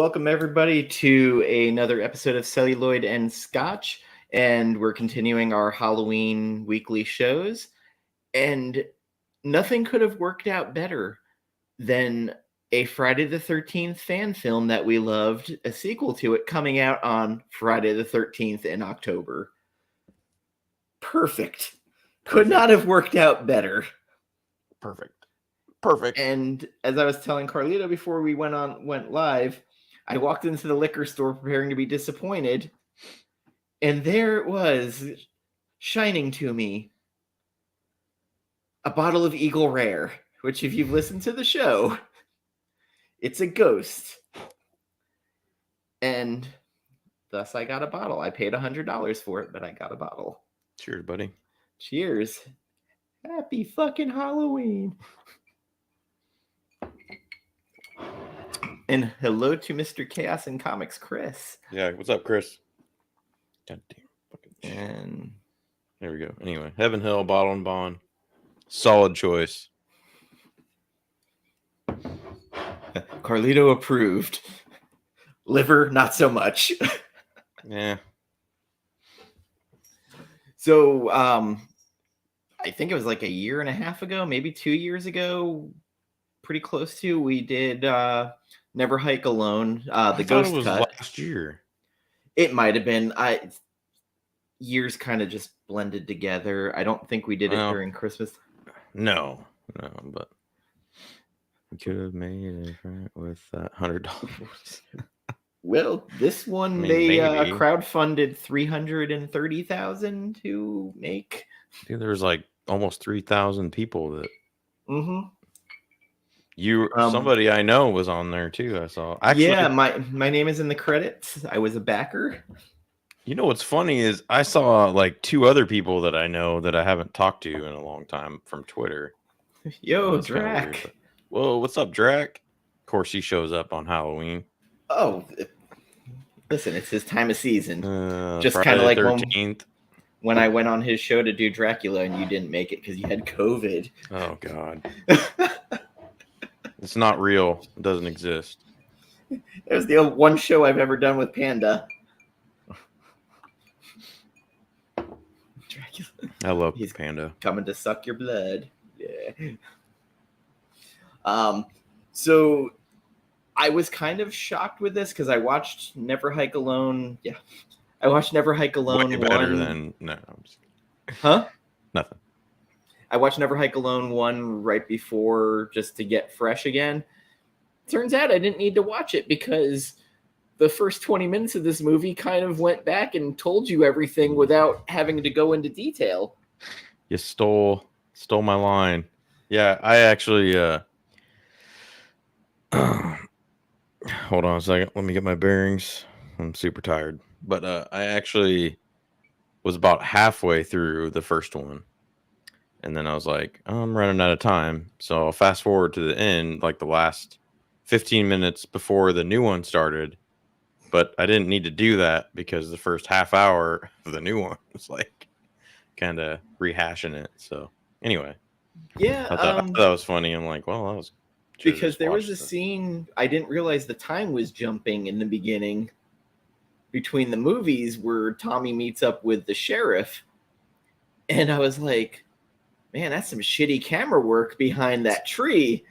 Welcome everybody to another episode of Celluloid and Scotch, and we're continuing our Halloween weekly shows, and nothing could have worked out better than a Friday the 13th fan film that we loved, a sequel to it coming out on Friday the 13th in October. Perfect. Could not have worked out better. Perfect. And as I was telling Carlito before we went live, I walked into the liquor store preparing to be disappointed, and there it was, shining to me, a bottle of Eagle Rare, which if you've listened to the show, it's a ghost. And thus I got a bottle. I paid $100 for it, but I got a bottle. Cheers, buddy. Cheers. Happy fucking Halloween. And hello to Mr. Chaos and Comics, Chris. Yeah, what's up, Chris? God damn. Fucking And there we go. Anyway, Heaven Hill, Bottle and Bond. Solid choice. Carlito approved. Liver, not so much. Yeah. So, I think it was like a year and a half ago, maybe 2 years ago, pretty close to, we did Never Hike Alone, the Ghost it was Cut. last year. It might have been. Years kind of just blended together. I don't think we did it during Christmas. No, but we could have made it right with that $100. Well, this one they crowdfunded $330,000 to make. Dude, there was like almost 3,000 people that. Mm-hmm. Somebody I know was on there too. I saw. Actually, yeah, my name is in the credits. I was a backer. You know what's funny is I saw like two other people that I know that I haven't talked to in a long time from Twitter. Yo, Drac. Weird, whoa, what's up, Drac? Of course, he shows up on Halloween. Oh, listen, it's his time of season. Just kind of like 13th. When I went on his show to do Dracula and you didn't make it because you had COVID. Oh, God. It's not real. It doesn't exist. It was the one show I've ever done with Panda. Dracula. I love Panda. Coming to suck your blood. Yeah. So I was kind of shocked with this because I watched Never Hike Alone. Yeah. I watched Never Hike Alone. Way better than... No. I'm just... Huh? Nothing. I watched Never Hike Alone 1 right before just to get fresh again. Turns out I didn't need to watch it because the first 20 minutes of this movie kind of went back and told you everything without having to go into detail. You stole my line. Yeah, I actually... Hold on a second. Let me get my bearings. I'm super tired. But I actually was about halfway through the first one. And then I was like, I'm running out of time. So I'll fast forward to the end, like the last 15 minutes before the new one started. But I didn't need to do that because the first half hour of the new one was like kind of rehashing it. So anyway. Yeah. I thought that was funny. I'm like, well, that was... Because there was a scene, I didn't realize the time was jumping in the beginning between the movies where Tommy meets up with the sheriff. And I was like, man, that's some shitty camera work behind that tree.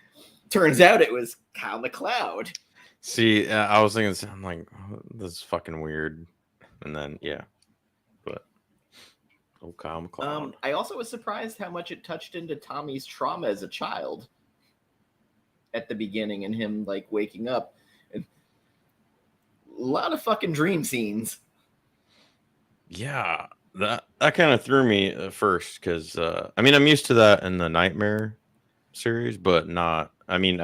Turns out it was Kyle MacLeod. See, I was thinking, I'm like, oh, this is fucking weird. And then, yeah. But, Kyle MacLeod. I also was surprised how much it touched into Tommy's trauma as a child at the beginning and him, like, waking up. And a lot of fucking dream scenes. Yeah. That kind of threw me at first because, I mean, I'm used to that in the Nightmare series, but not, I mean,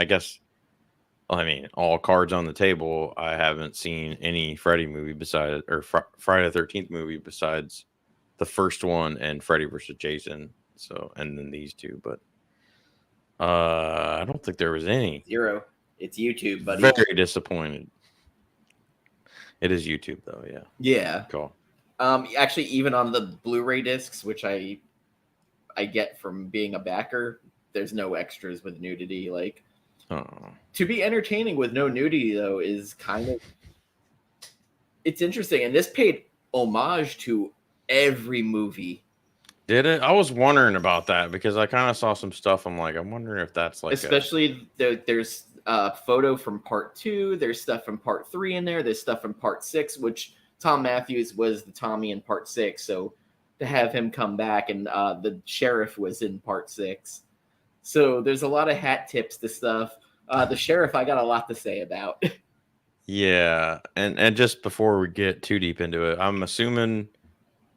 all cards on the table, I haven't seen any Freddy movie besides, or Friday the 13th movie besides the first one and Freddy versus Jason. So, and then these two, but I don't think there was any. Zero. It's YouTube, buddy. Very disappointed. It is YouTube, though, yeah. Yeah. Cool. Actually, even on the Blu-ray discs, which I get from being a backer, there's no extras with nudity. Like, Oh. To be entertaining with no nudity, though, is kind of... It's interesting. And this paid homage to every movie. Did it? I was wondering about that because I kind of saw some stuff. I'm wondering if that's like Especially there's a photo from part 2. There's stuff from part 3 in there. There's stuff from part 6, which Tom Matthews was the Tommy in part 6. So to have him come back, and the sheriff was in part 6. So there's a lot of hat tips to stuff. The sheriff, I got a lot to say about. Yeah, and just before we get too deep into it, I'm assuming,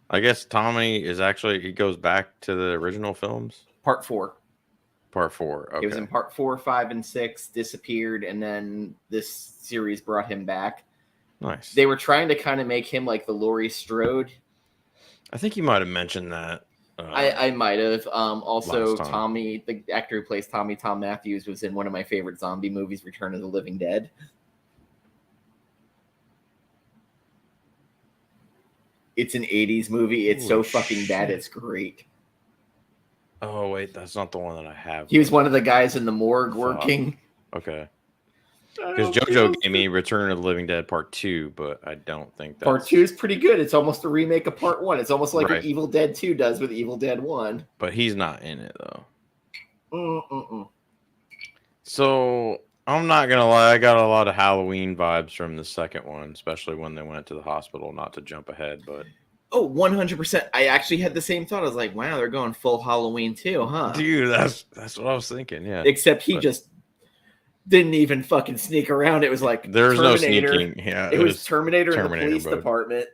I guess Tommy is actually, he goes back to the original films. Part 4. Part 4. Okay. He was in part 4, 5, and 6, disappeared, and then this series brought him back. Nice. They were trying to kind of make him like the Laurie Strode. I think you might have mentioned that. I might have. Also, Tommy, the actor who plays Tommy, Tom Matthews, was in one of my favorite zombie movies, Return of the Living Dead. It's an 80s movie. It's so fucking bad, it's great. Oh, wait, that's not the one that I have. He was one of the guys in the morgue working. Okay. Because JoJo gave me Return of the Living Dead Part 2, but I don't think that's... Part 2 is pretty good. It's almost a remake of Part 1. It's almost like what Evil Dead 2 does with Evil Dead 1. But he's not in it, though. Mm-mm-mm. So, I'm not going to lie. I got a lot of Halloween vibes from the second one, especially when they went to the hospital, not to jump ahead, but... Oh, 100%. I actually had the same thought. I was like, wow, they're going full Halloween too, huh? Dude, that's what I was thinking, yeah. Except he just didn't even fucking sneak around. It was like there's no sneaking. Yeah, it was Terminator in the police department.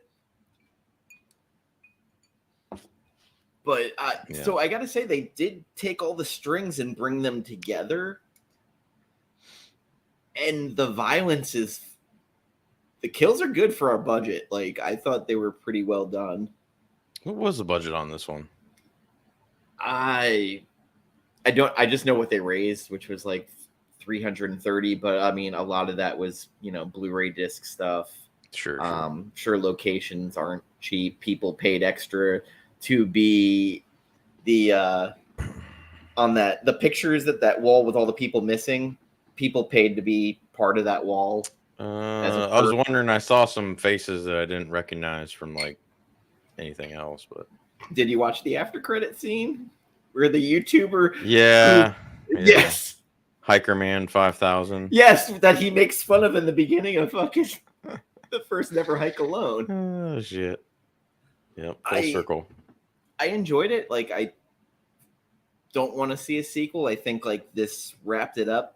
But so I got to say, they did take all the strings and bring them together. And the violence is... The kills are good for our budget. Like, I thought they were pretty well done. What was the budget on this one? I just know what they raised, which was like 330, but I mean, a lot of that was, Blu-ray disc stuff. Sure. Sure, locations aren't cheap. People paid extra to be the on the pictures that wall with all the people missing. People paid to be part of that wall. I was wondering, I saw some faces that I didn't recognize from like anything else, but did you watch the after credit scene where the YouTuber yes, Hiker Man 5000, yes, that he makes fun of in the beginning of fucking the first Never Hike Alone. Oh shit. Yep, full circle. I enjoyed it. Like, I don't want to see a sequel. I think like this wrapped it up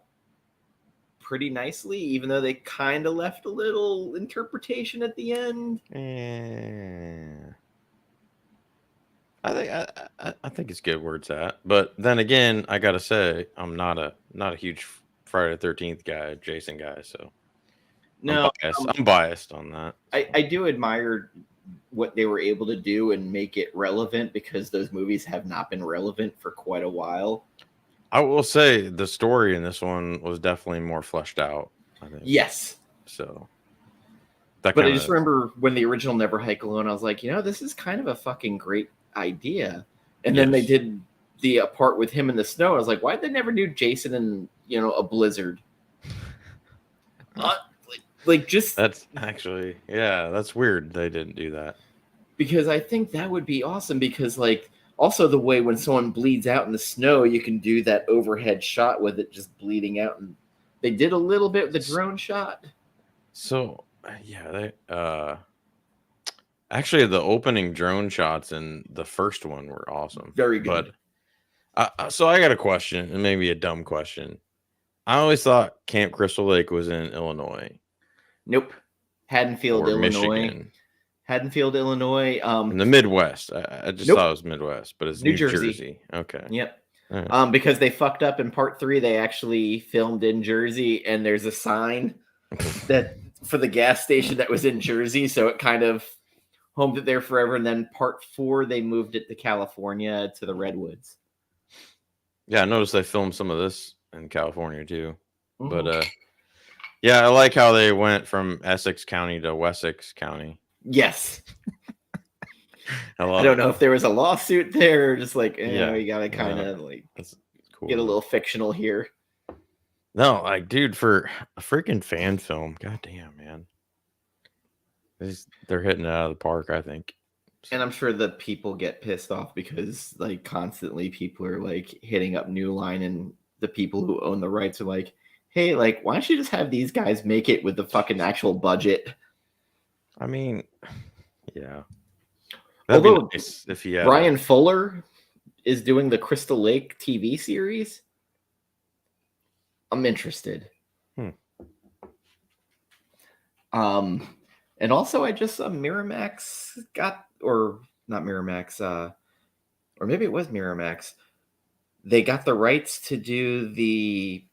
pretty nicely, even though they kind of left a little interpretation at the end. I think it's good where it's at, but then again, I gotta say, I'm not a huge Friday the 13th guy, Jason guy, so no, I'm biased on that. I do admire what they were able to do and make it relevant, because those movies have not been relevant for quite a while. I will say the story in this one was definitely more fleshed out, I think. Yes. So. But I just remember when the original Never Hike Alone, I was like, this is kind of a fucking great idea. And then they did the part with him in the snow. I was like, why'd they never do Jason in, a blizzard? That's actually, that's weird they didn't do that. Because I think that would be awesome, because like, also, the way when someone bleeds out in the snow, you can do that overhead shot with it just bleeding out. And they did a little bit with the drone shot. So, they actually, the opening drone shots in the first one were awesome. Very good. But so I got a question, and maybe a dumb question. I always thought Camp Crystal Lake was in Illinois. Nope. Haddonfield, Illinois. Michigan. Haddonfield, Illinois. In the Midwest. I just thought it was Midwest, but it's New Jersey. Okay. Yep. Right. Because they fucked up in part 3, they actually filmed in Jersey, and there's a sign that for the gas station that was in Jersey, so it kind of homed it there forever. And then part 4, they moved it to California, to the Redwoods. Yeah, I noticed they filmed some of this in California too. Mm-hmm. But I like how they went from Essex County to Wessex County. Yes. I don't know if there was a lawsuit there, or just like, you gotta kind of like that's cool. Get a little fictional here. No, like, dude, for a freaking fan film, goddamn, man, they're hitting it out of the park. I think. So, And I'm sure the people get pissed off because like constantly people are like hitting up New Line and the people who own the rights are like, hey, like, why don't you just have these guys make it with the fucking actual budget? I mean, yeah, that'd be Although nice if he had a. Brian Fuller is doing the Crystal Lake TV series, I'm interested. Hmm. And also I just saw Miramax got, or not Miramax, or maybe it was Miramax. They got the rights to do the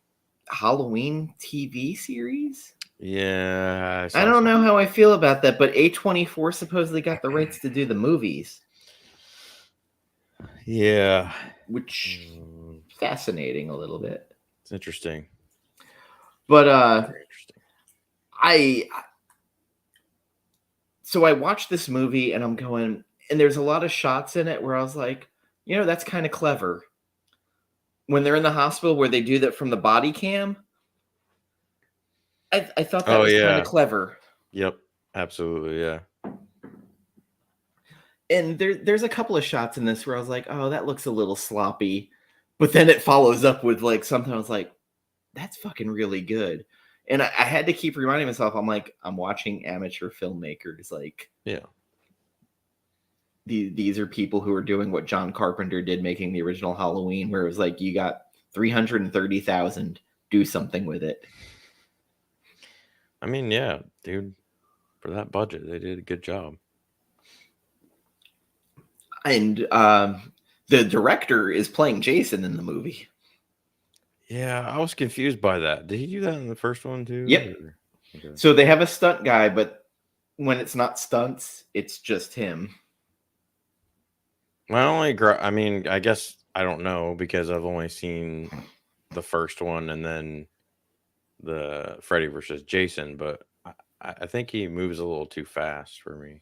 Halloween TV series. Yeah, I I saw don't know something. how I feel about that, but A24 supposedly got the rights to do the movies, Yeah, which fascinating a little bit. it's interesting. But Very interesting. I so I watched this movie and I'm going, and there's a lot of shots in it where I was like, that's kind of clever. When they're in the hospital where they do that from the body cam, I thought that Oh was kind of yeah. clever. Yep. Absolutely. Yeah. And there's a couple of shots in this where I was like, oh, that looks a little sloppy. But then it follows up with like something I was like, that's fucking really good. And I had to keep reminding myself, I'm like, I'm watching amateur filmmakers. Like, Yeah. these are people who are doing what John Carpenter did making the original Halloween, where it was like, you got 330,000, do something with it. I mean, yeah, dude. For that budget, they did a good job. And the director is playing Jason in the movie. Yeah, I was confused by that. Did he do that in the first one too? Yep. Or... Okay. So they have a stunt guy, but when it's not stunts, it's just him. I mean, I guess I don't know because I've only seen the first one and then the Freddy versus Jason, but I think he moves a little too fast for me.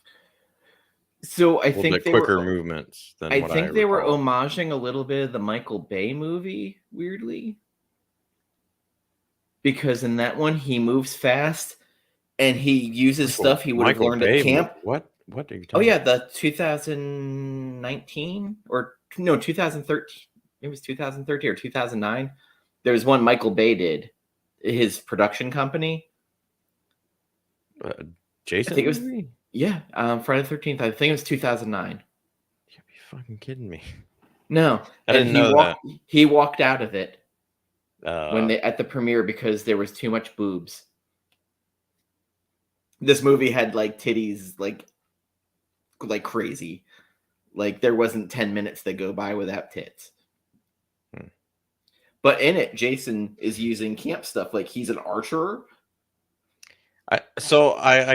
So A little bit quicker movements than I what I think they were recall. homaging a little bit of the Michael Bay movie, weirdly. Because in that one, he moves fast and he uses stuff he would have Michael learned at Bay camp. What? What are you Oh, talking yeah, the 2019 or no, 2013. It was 2013 or 2009. There was one Michael Bay did, his production company. Jason I think it was, movie? yeah, Friday the 13th. I think it was 2009. You be fucking kidding me. No, I and didn't know that. he walked out of it when Uh, they at the premiere because there was too much boobs. This movie had like titties like crazy. Like there wasn't 10 minutes that go by without tits. But in it, Jason is using camp stuff. Like he's an archer. I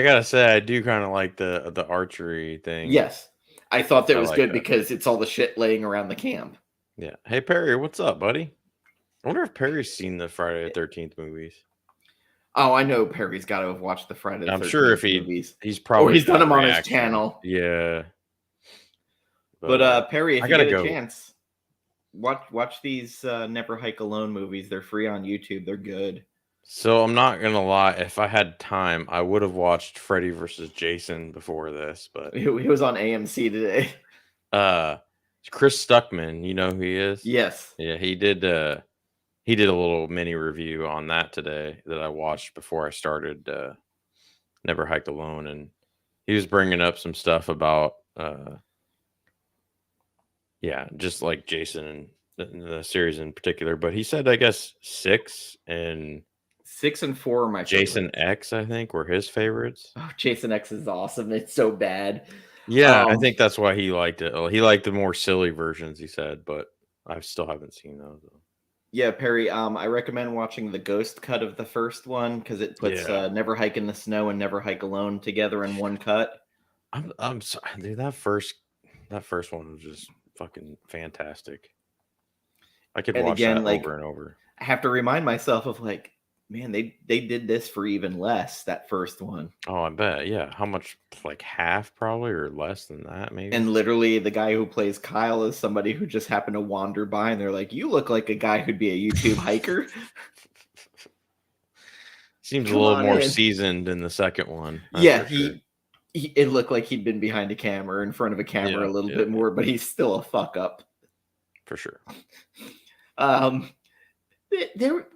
gotta say I do kind of like the archery thing. Yes. I thought that I was like good that. because it's all the shit laying around the camp. Yeah. Hey Perry, what's up, buddy? I wonder if Perry's seen the Friday the 13th movies. Oh, I know Perry's got to have watched the Friday the I'm 13th sure if movies. he's Or probably he's done done them on his reaction. channel. Yeah. But Perry, if I you gotta get a go. chance, watch these Never Hike Alone movies. They're free on YouTube. They're good. So I'm not gonna lie. If I had time, I would have watched Freddy versus Jason before this. But He was on AMC today. Chris Stuckman, you know who he is? Yes. Yeah, he did. He did a little mini review on that today that I watched before I started Never Hike Alone, and he was bringing up some stuff about yeah, just like Jason and the series in particular. But he said, I guess 6 and 6 and 4 are my Jason favorites. X, I think, were his favorites. Oh, Jason X is awesome. It's so bad. Yeah, I think that's why he liked it. He liked the more silly versions, he said, but I still haven't seen those. Yeah, Perry, I recommend watching the ghost cut of the first one because it puts Never Hike in the Snow and Never Hike Alone together in one cut. I'm sorry, dude. That first one was just fucking fantastic. I could watch that over and over. I have to remind myself of like, man, they did this for even less, that first one. Oh, I bet. Yeah. How much? Like half, probably, or less than that, maybe. And literally, the guy who plays Kyle is somebody who just happened to wander by, and they're like, "You look like a guy who'd be a YouTube hiker." Seems a Come little on more in. seasoned in the second one. Yeah, For sure. it looked like he'd been behind a camera, in front of a camera a little bit more, but he's still a fuck up. For sure. There,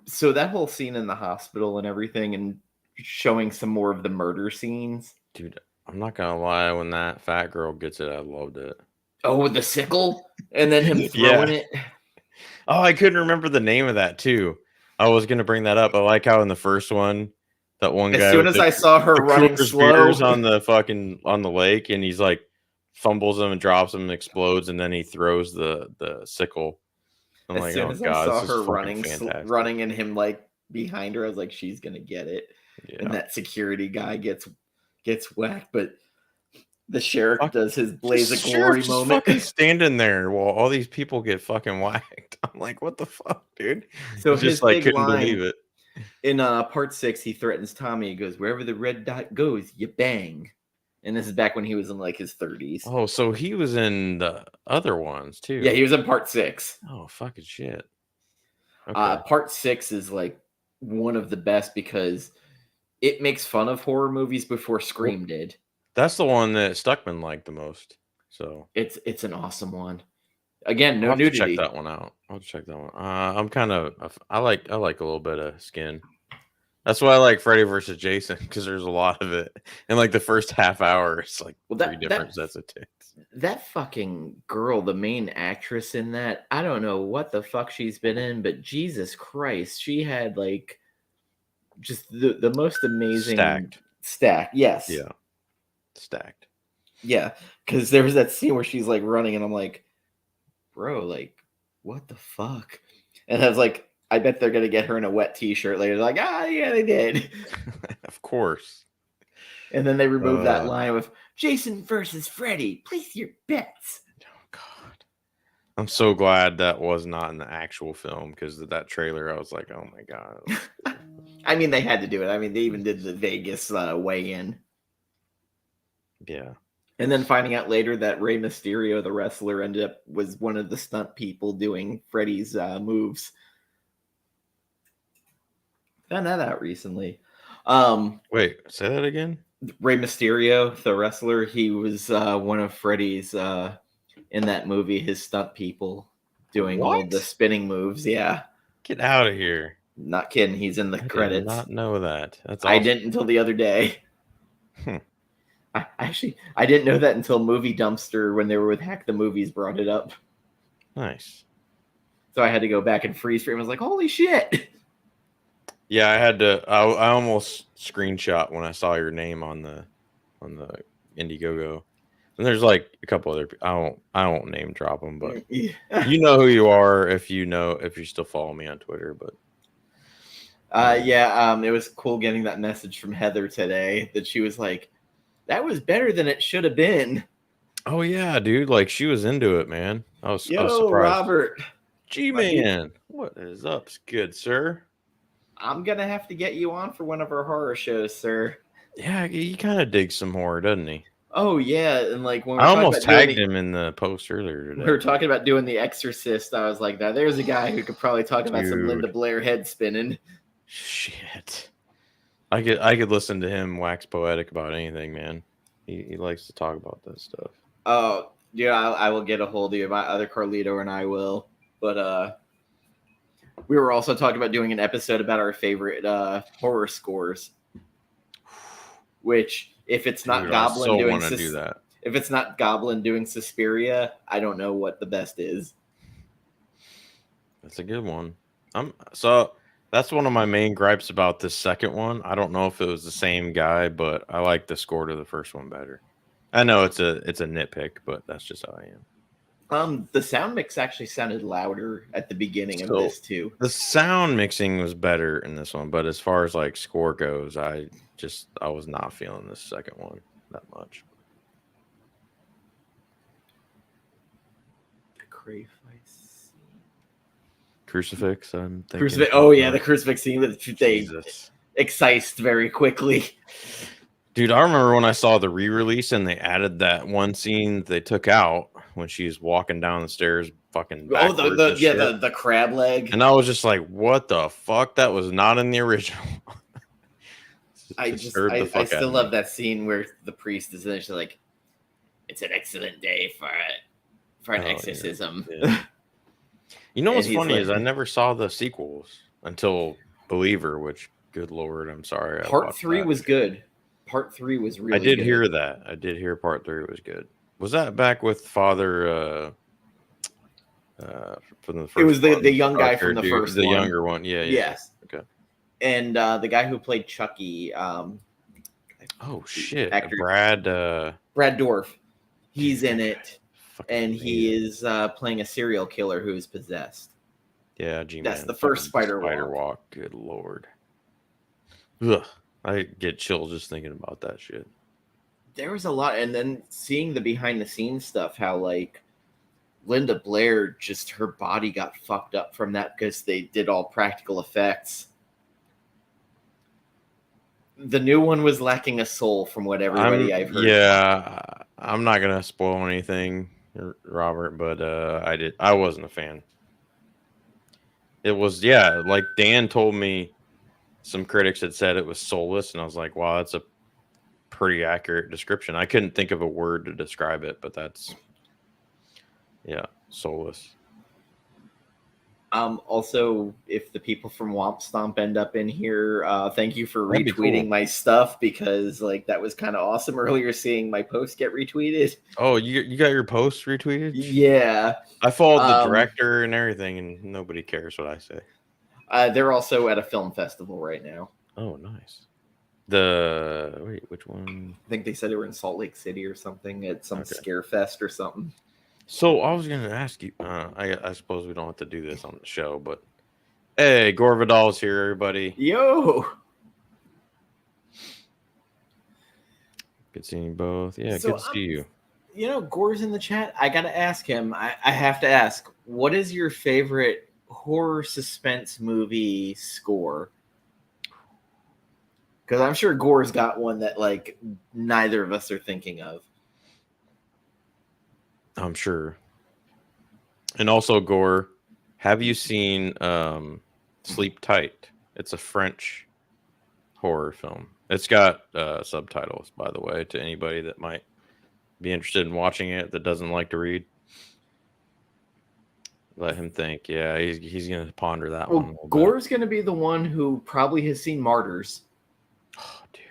so that whole scene in the hospital and everything, and showing some more of the murder scenes. Dude, I'm not gonna lie, when that fat girl gets it, I loved it. Oh, with the sickle, and then him throwing it. Oh, I couldn't remember the name of that too. I was gonna bring that up. I like how in the first one, that one As guy soon with as I saw her running Coors slow beers on the lake, and he's like fumbles them and drops them and explodes, and then he throws the sickle. I'm as like, soon oh as I god, saw this is her fucking fantastic. running, and him like behind her, I was like, she's gonna get it. Yeah. And that security guy gets whacked, but the sheriff does his blaze of glory moment. Fucking standing there while all these people get fucking whacked. I'm like, what the fuck, dude? So He his just like big couldn't line believe it. in part 6, he threatens Tommy. He goes, "Wherever the red dot goes, you bang." And this is back when he was in like his 30s. Oh, so he was in the other ones too. Yeah, he was in part 6. Oh, fucking shit. Okay. Part 6 is like one of the best because it makes fun of horror movies before Scream did. That's the one that Stuckman liked the most. So it's an awesome one. Again, no I'll have to nudity. check that one out. I'll check that one. I'm kind of I like a little bit of skin. That's why I like Freddy versus Jason, because there's a lot of it. And like the first half hour, it's like three different sets of tits. That fucking girl, the main actress in that, I don't know what the fuck she's been in, but Jesus Christ, she had like just the most amazing stacked. Yes. Yeah. Stacked. Yeah. Because there was that scene where she's like running, and I'm like, bro, like, what the fuck? And I was like, I bet they're gonna get her in a wet t-shirt later. They're like, yeah, they did. Of course. And then they removed that line with Jason versus Freddy. Place your bets. Oh god. I'm so glad that was not in the actual film, because that trailer, I was like, oh my god. I mean, they had to do it. I mean, they even did the Vegas weigh-in. Yeah. And then finding out later that Rey Mysterio, the wrestler, was one of the stunt people doing Freddy's moves. Found that out recently. Wait, say that again? Rey Mysterio, the wrestler, he was one of Freddy's in that movie, his stunt people doing all the spinning moves. Yeah. Get out of here. Not kidding. He's in the credits. Did not know that. That's awesome. I didn't until the other day. I didn't know that until Movie Dumpster, when they were with Hack the Movies, brought it up. Nice. So I had to go back and freeze frame. I was like, holy shit. Yeah, I had to. I almost screenshot when I saw your name on the Indiegogo. And there's like a couple other. I won't name drop them, but you know who you are if you still follow me on Twitter. But it was cool getting that message from Heather today that she was like, that was better than it should have been. Oh yeah, dude! Like she was into it, man. I was surprised. Robert. G-Man, what is up, good sir? I'm gonna have to get you on for one of our horror shows, sir. Yeah, he kind of digs some horror, doesn't he? Oh yeah, and like when I almost tagged him in the post earlier today. We were talking about doing The Exorcist. I was like, now there's a guy who could probably talk about some Linda Blair head spinning. Shit. I could listen to him wax poetic about anything, man. He likes to talk about that stuff. Oh, yeah, I will get a hold of you. My other Carlito and I will. But we were also talking about doing an episode about our favorite horror scores. Which, if it's not Goblin doing if it's not Goblin doing Suspiria, I don't know what the best is. That's a good one. So that's one of my main gripes about this second one. I don't know if it was the same guy, but I like the score to the first one better. I know it's a nitpick, but that's just how I am. The sound mix actually sounded louder at the beginning of this too. The sound mixing was better in this one, but as far as like score goes, I was not feeling this second one that much. The Crayfice. Crucifix, I'm thinking. Crucifix. Oh yeah, the crucifix scene that they excised very quickly. Dude, I remember when I saw the re-release and they added that one scene they took out. when she's walking down the stairs, fucking Oh, backwards and shit. the crab leg. And I was just like, "What the fuck? That was not in the original." Disturbed the I fuck out still of love me. that scene where the priest is actually like, "It's an excellent day for an Oh, yeah. exorcism." Yeah. You know And what's he's funny like, is I never saw the sequels until Believer, which, good lord, I'm sorry I Part watched 3 that was shit. good. Part 3 was I really did good. hear that. I did hear part 3 was good. Was that back with Father from the It first was one? the young guy Dark-haired from the dude, first the one. younger one. Yeah. Yes. Okay. And the guy who played Chucky, Oh shit, actor Brad. Brad Dorff, he's Dude, in that it, guy's fucking and he amazing. is playing a serial killer who is possessed. Yeah, That's G-Man. the first Fucking Spider Spider Walk. Walk. Good lord. Ugh. I get chills just thinking about that shit. There was a lot, and then seeing the behind the scenes stuff, how like Linda Blair, just her body got fucked up from that because they did all practical effects. The new one was lacking a soul, from what everybody I've heard. I'm not gonna spoil anything, Robert, but I wasn't a fan. It was, yeah, like Dan told me, some critics had said it was soulless, and I was like, wow, that's a pretty accurate description. I couldn't think of a word to describe it, but that's, yeah, soulless. Also, if the people from Womp Stomp end up in here, thank you for That'd be retweeting cool. my stuff, because like that was kind of awesome earlier seeing my post get retweeted. Oh, you got your post retweeted? Yeah. I followed the director and everything, and nobody cares what I say. They're also at a film festival right now. Oh, nice. Wait, which one? I think they said they were in Salt Lake City or something at some Okay. scare fest or something. So I was gonna ask you. I suppose we don't have to do this on the show, but hey, Gore Vidal's here, everybody. Yo. Good seeing you both. Yeah, So good to see you. You know, Gore's in the chat. I gotta ask him. I have to ask. What is your favorite horror suspense movie score? Because I'm sure Gore's got one that like neither of us are thinking of. I'm sure. And also, Gore, have you seen Sleep Tight? It's a French horror film. It's got subtitles, by the way, to anybody that might be interested in watching it that doesn't like to read. Let him think. Yeah, he's gonna ponder that one a little bit. Gore's gonna be the one who probably has seen Martyrs. Oh, dude,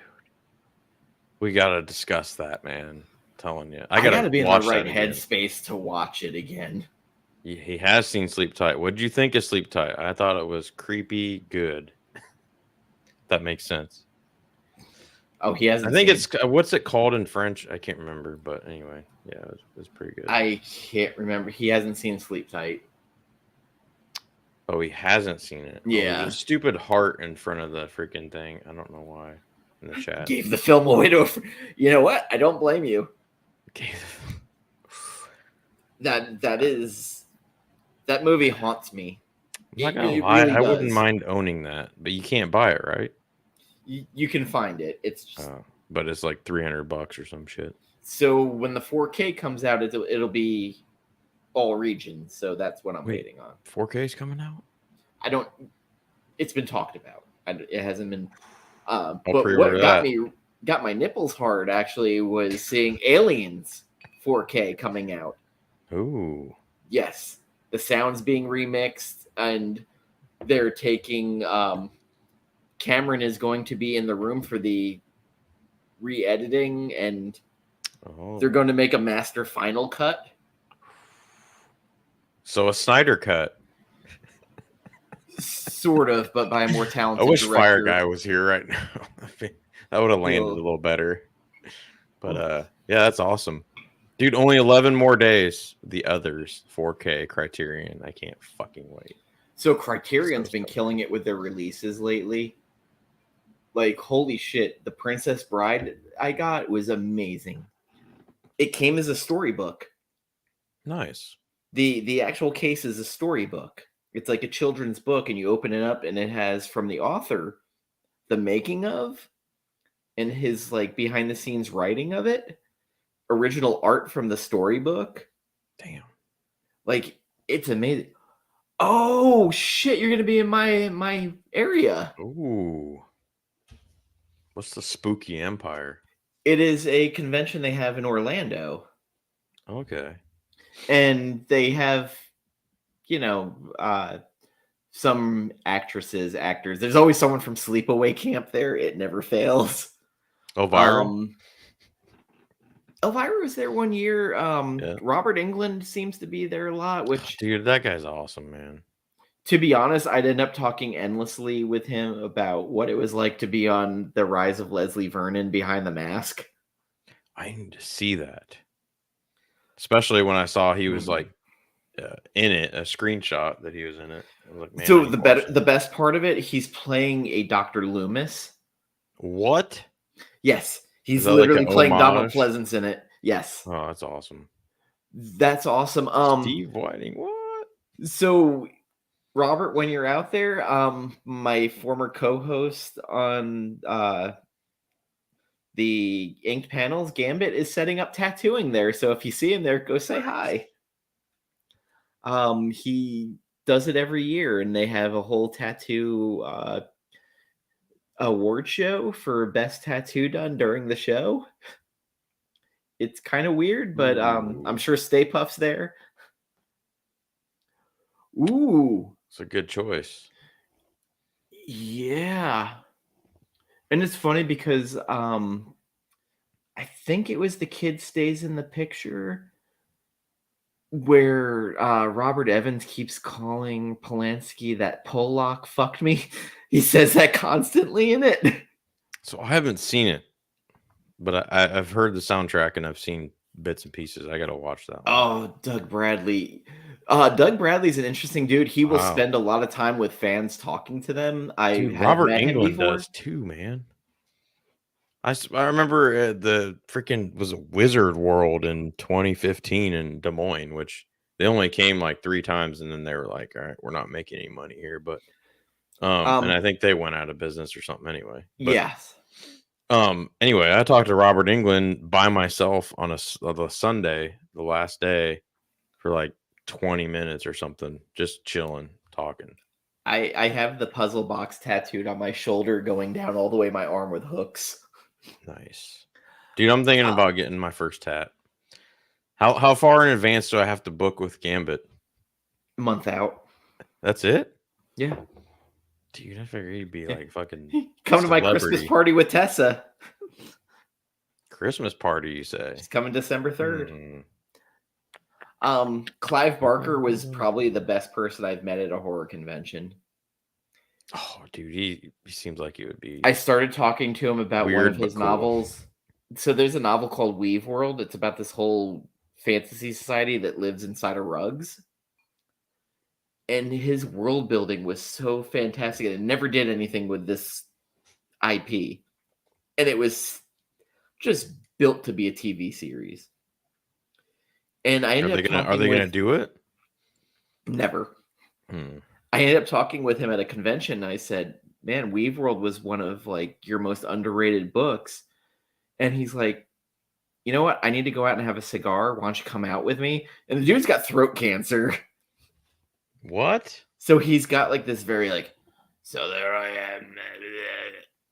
we gotta discuss that, man. I'm telling you, I gotta be in the watch right that again. headspace to watch it again. He has seen Sleep Tight. What did you think of Sleep Tight? I thought it was creepy good. That makes sense. Oh, he hasn't. I think it's what's it called in French? I can't remember, but anyway, yeah, it was pretty good. I can't remember. He hasn't seen Sleep Tight. Oh, he hasn't seen it. Yeah. Oh, there's a stupid heart in front of the freaking thing. I don't know why. In the chat. Gave the film away to. You know what? I don't blame you. That movie haunts me. I'm not gonna lie, really I wouldn't mind owning that, but you can't buy it, right? You can find it. It's just, but it's like $300 or some shit. So when the 4K comes out, it'll be all regions. So that's what I'm waiting on. 4K is coming out? It's been talked about. It hasn't been. But what got my nipples hard actually was seeing Aliens 4K coming out. Ooh. Yes, the sounds being remixed, and they're taking. Cameron is going to be in the room for the re-editing, and they're going to make a master final cut. So a Snyder cut. Sort of, but by a more talented I wish director. Fire Guy was here right now. That would have landed a little better. But yeah, that's awesome. Dude, only 11 more days. The Others, 4K Criterion. I can't fucking wait. So Criterion's been killing it with their releases lately. Like, holy shit, The Princess Bride I got was amazing. It came as a storybook. Nice. The actual case is a storybook. It's like a children's book, and you open it up, and it has from the author the making of and his like behind the scenes writing of it, original art from the storybook, Damn. Like, it's amazing. Oh shit! You're gonna be in my area. Ooh. What's the Spooky Empire? It is a convention they have in Orlando, Okay. and they have, some actresses, actors. There's always someone from Sleepaway Camp there. It never fails. Elvira? Elvira was there one year. Yeah. Robert Englund seems to be there a lot, which, Dude, that guy's awesome, man. to be honest, I'd end up talking endlessly with him about what it was like to be on The Rise of Leslie Vernon Behind the Mask. I need to see that. Especially when I saw he was like in it, a screenshot that he was in it. I was like, man, So I need to watch the best part of it, he's playing a Dr. Loomis. What? Yes, Is he's that like literally an playing Donald homage? Pleasance in it. Yes. Oh, that's awesome. That's awesome. Steve Whiting, what? So Robert, when you're out there, my former co-host on the Inked Panels, Gambit, is setting up tattooing there. So if you see him there, go say hi. He does it every year, and they have a whole tattoo award show for best tattoo done during the show. It's kind of weird, but I'm Ooh. sure Stay Puft's there. Ooh, It's a good choice. yeah. And it's funny because I think it was The Kid Stays in the Picture where Robert Evans keeps calling Polanski that Pollock fucked me. He says that constantly in it. So I haven't seen it, but I've heard the soundtrack and I've seen bits and pieces. I got to watch that one. Oh, Doug Bradley. Doug Bradley's an interesting dude. He will Wow. spend a lot of time with fans talking to them. I Dude, have Robert met him Englund before. does too, man. I remember the freaking was a Wizard World in 2015 in Des Moines, which they only came like 3 times and then they were like, all right, we're not making any money here. But and I think they went out of business or something anyway. But Yes. anyway, I talked to Robert Englund by myself on the Sunday, the last day, for like 20 minutes or something, just chilling, talking. I have the puzzle box tattooed on my shoulder going down all the way my arm with hooks. Nice. Dude, I'm thinking about getting my first tat. How far in advance do I have to book with Gambit? A month out. That's it? Yeah. Dude, I figured he'd be like fucking Come to my Christmas celebrity. party with Tessa. Christmas party, you say? She's coming December 3rd. Mm. Clive Barker was probably the best person I've met at a horror convention. Oh, dude, he seems like he would be. I started talking to him about one Weird, of his but cool. novels. So there's a novel called Weave World. It's about this whole fantasy society that lives inside of rugs. And his world building was so fantastic. It never did anything with this IP. And it was just built to be a TV series. And I ended up talking Are they gonna do it? Never. Hmm. I ended up talking with him at a convention. And I said, "Man, Weave World was one of like your most underrated books." And he's like, "You know what? I need to go out and have a cigar. Why don't you come out with me?" And the dude's got throat cancer. What? So he's got like this very like, so there I am.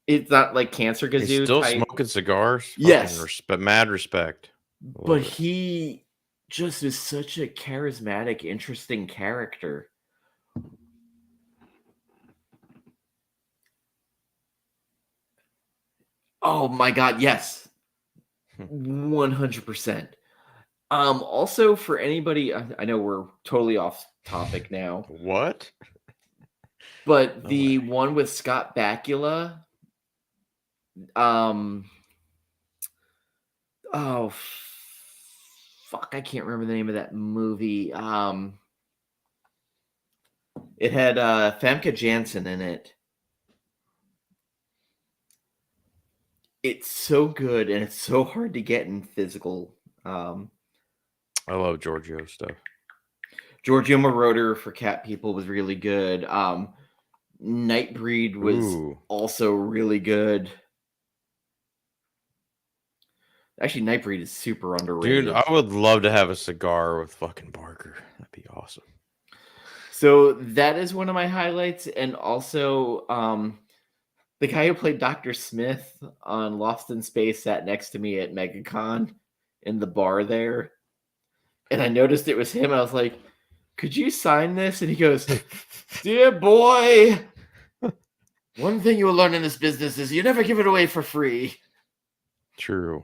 It's not like Cancer He's Kazoo still type. smoking cigars. Yes. Mad respect. But he just is such a charismatic, interesting character. Oh my god, yes. 100%. Also for anybody, I know we're totally off topic now, What? but No the way. one with Scott Bakula, oh fuck, I can't remember the name of that movie. It had Famke Janssen in it. It's so good and it's so hard to get in physical. I love Giorgio stuff. Giorgio Moroder for Cat People was really good. Nightbreed was also really good. Actually, Nightbreed is super Dude, underrated. I would love to have a cigar with fucking Barker. That'd be awesome. So that is one of my highlights, and also the guy who played Dr. Smith on Lost in Space sat next to me at MegaCon in the bar there, and I noticed it was him. I was like, "Could you sign this?" And he goes, "Dear boy, one thing you will learn in this business is you never give it away for free." True.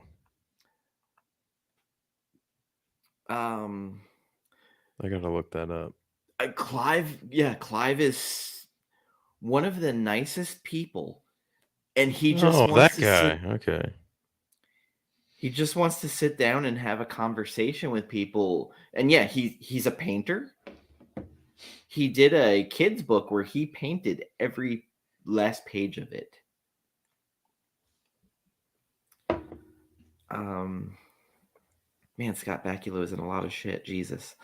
Um, I gotta look that up. Clive is one of the nicest people, and he just Oh, wants that to sit. guy. Okay. He just wants to sit down and have a conversation with people. And yeah, he's a painter. He did a kid's book where he painted every last page of it. Man, Scott Bakula is in a lot of shit. Jesus.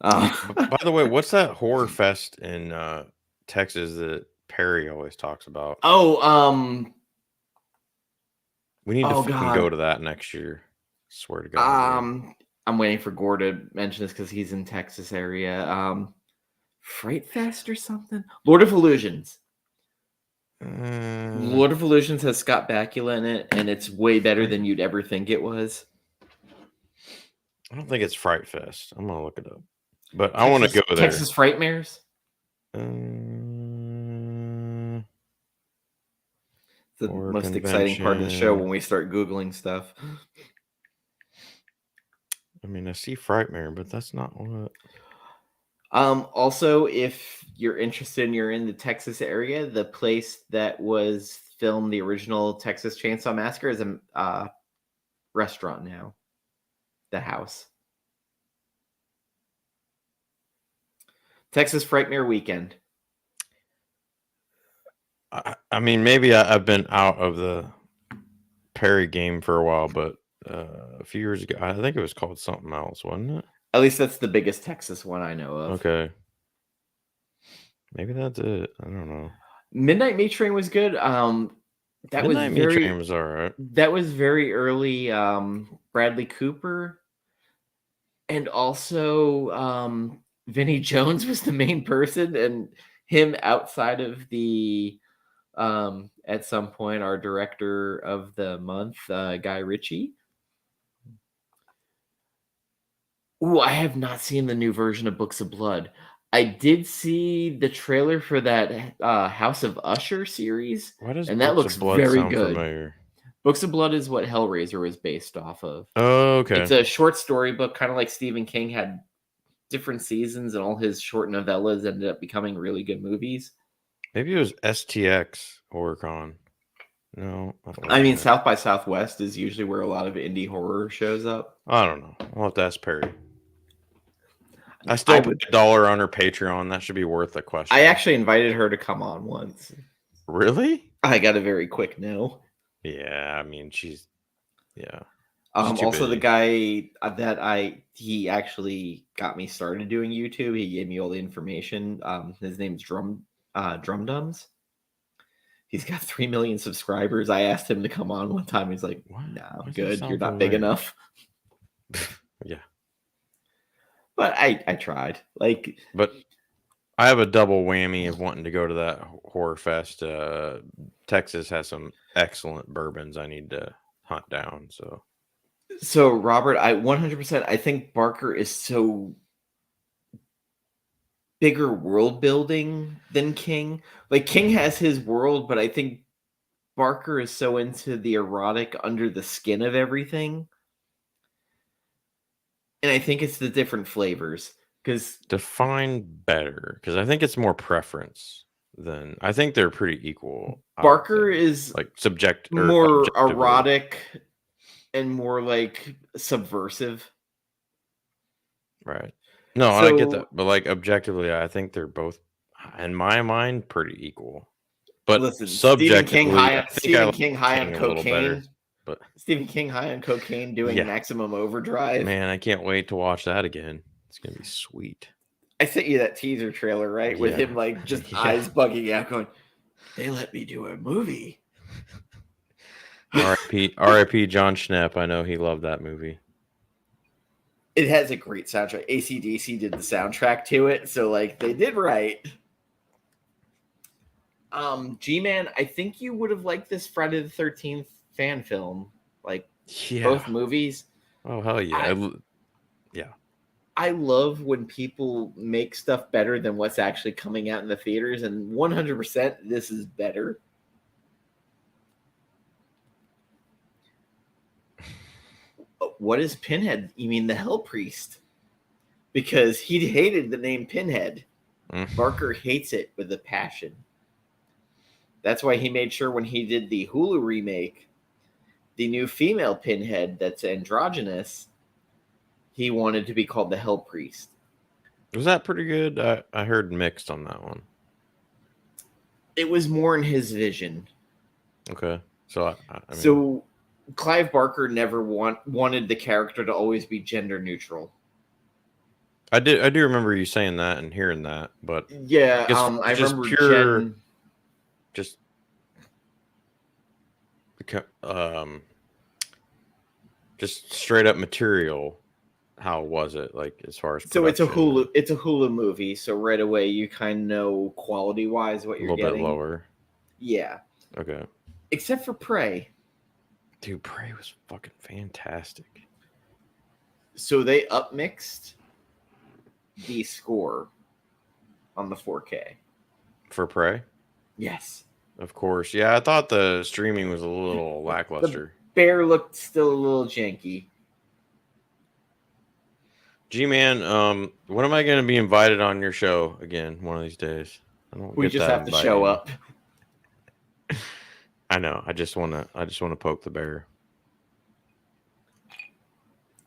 By the way, what's that horror fest in Texas that Perry always talks about? Oh, We need to oh fucking go God. to that next year. Swear to God. Dude. I'm waiting for Gore to mention this because he's in Texas area. Fright Fest or something? Lord of Illusions. Lord of Illusions has Scott Bakula in it, and it's way better than you'd ever think it was. I don't think it's Fright Fest. I'm gonna look it up, but I want to go there. Texas Frightmares. The most exciting part of the show when we start Googling stuff. I mean, I see Frightmare, but that's not what. Also, if you're interested and you're in the Texas area, the place that was filmed the original Texas Chainsaw Massacre is a restaurant now. The House. Texas Frightmare Weekend. I mean, maybe I've been out of the Perry game for a while, but a few years ago, I think it was called something else, wasn't it? At least that's the biggest Texas one I know of. Okay. Maybe that's it. I don't know. Midnight Meat Train was good. Midnight Meat Train was all right. That was very early Bradley Cooper. And also Vinnie Jones was the main person, and him outside of the at some point our director of the month, Guy Ritchie. Ooh, I have not seen the new version of Books of Blood. I did see the trailer for that House of Usher series, and that looks very good. Familiar? Books of Blood is what Hellraiser was based off of. Oh, okay. It's a short story book, kind of like Stephen King had different seasons, and all his short novellas ended up becoming really good movies. Maybe it was STX HorrorCon. No, I mean, South by Southwest is usually where a lot of indie horror shows up. I don't know. I'll have to ask Perry. I still put $1 on her Patreon. That should be worth a question. I actually invited her to come on once. Really? I got a very quick no. Yeah, I mean, she's yeah. Also, the guy that he actually got me started doing YouTube. He gave me all the information. His name's Drum Dums. He's got 3 million subscribers. I asked him to come on one time. He's like, "No, good. You're not big enough." Yeah. But I tried. But I have a double whammy of wanting to go to that horror fest. Texas has some excellent bourbons I need to hunt down. So Robert, I 100%. I think Barker is so bigger world building than King. Like King has his world, but I think Barker is so into the erotic under the skin of everything. And I think it's the different flavors. Because define better, because I think it's more preference than I think they're pretty equal. Barker is like subject more erotic and more like subversive. Right. No, and I get that, but like objectively, I think they're both, in my mind, pretty equal. But listen, subjectively, Stephen King high on cocaine. But Stephen King high on cocaine doing Maximum Overdrive. Man, I can't wait to watch that again. It's gonna be sweet. I sent you that teaser trailer, right? With him like just eyes bugging out, going, "They let me do a movie." R.I.P. John Schnepp. I know he loved that movie. It has a great soundtrack. AC/DC did the soundtrack to it, so like they did right. G-Man, I think you would have liked this Friday the 13th fan film. Like both movies. Oh hell yeah. I love when people make stuff better than what's actually coming out in the theaters, and 100% this is better. What is Pinhead? You mean the Hell Priest? Because he hated the name Pinhead. Barker hates it with a passion. That's why he made sure when he did the Hulu remake, the new female Pinhead that's androgynous, he wanted to be called the Hell Priest. Was that pretty good? I heard mixed on that one. It was more in his vision. Okay. So, so Clive Barker never wanted the character to always be gender neutral. I do remember you saying that and hearing that, but yeah, I remember just straight up material. How was it like as far as production? So it's a Hulu movie, so right away you kind of know quality wise what you're getting. A little bit lower. Yeah. Okay. Except for Prey. Dude, Prey was fucking fantastic. So they upmixed the score on the 4K. For Prey? Yes. Of course. Yeah, I thought the streaming was a little lackluster. The bear looked still a little janky. G-Man, when am I going to be invited on your show again one of these days? We just have to show up. I know. I just want to poke the bear.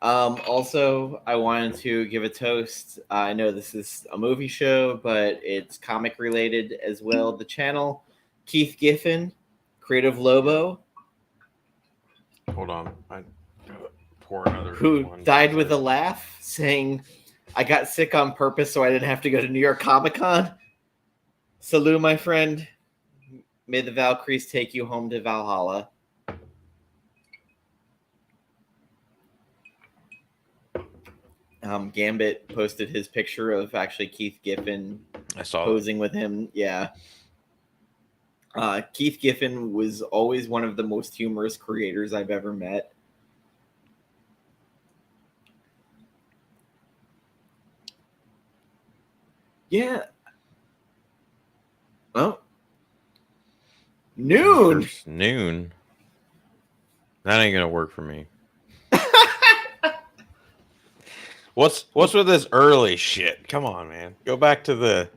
Also, I wanted to give a toast. I know this is a movie show, but it's comic related as well. The channel, Keith Giffen, Creative Lobo. Hold on. I pour another. Who died with a laugh, saying, "I got sick on purpose so I didn't have to go to New York Comic Con." Salute, my friend. May the Valkyries take you home to Valhalla. Gambit posted his picture of actually Keith Giffen. I saw posing with him. Yeah. Keith Giffen was always one of the most humorous creators I've ever met. Yeah. Well, noon. Noon. That ain't gonna work for me. What's with this early shit? Come on, man. Go back to the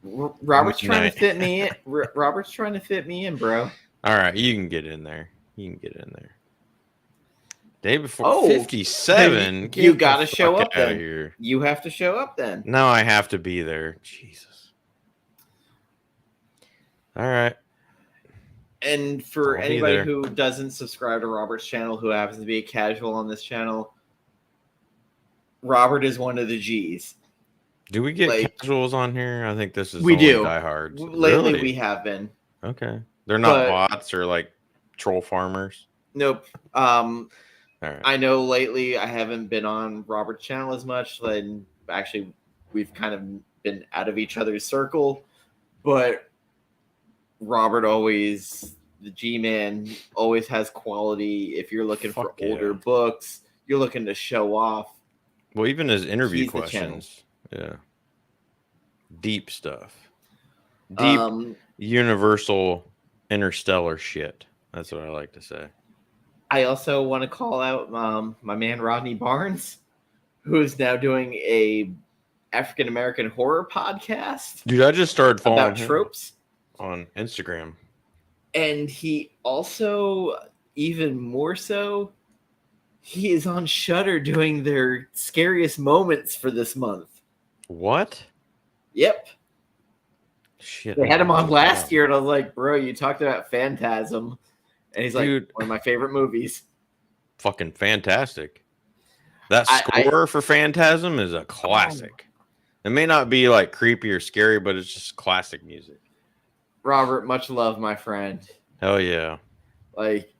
Robert's trying to fit me in. Robert's trying to fit me in, bro. All right, you can get in there. Day before 57. You got to show up then. Here. You have to show up then. No, I have to be there. Jesus. All right. And for anybody who doesn't subscribe to Robert's channel, who happens to be a casual on this channel, Robert is one of the G's. Do we get casuals on here? I think this is we do. Diehards. Lately, we have been. Okay, they're not bots or like troll farmers. Nope. All right. I know lately I haven't been on Robert's channel as much. And actually, we've kind of been out of each other's circle. But Robert always, the G-Man, always has quality. If you're looking for older books, you're looking to show off. Well, even his interview questions. Yeah. Deep stuff. Deep universal interstellar shit. That's what I like to say. I also want to call out my man Rodney Barnes, who is now doing a African American horror podcast. Dude, I just started following about tropes on Instagram. And he also, even more so, he is on Shudder doing their scariest moments for this month. What? Yep. Shit. They had him on last year, and I was like, bro, you talked about Phantasm. And he's like, dude, one of my favorite movies. Fucking fantastic. That score for Phantasm is a classic. It may not be like creepy or scary, but it's just classic music. Robert, much love, my friend. Hell yeah. Like,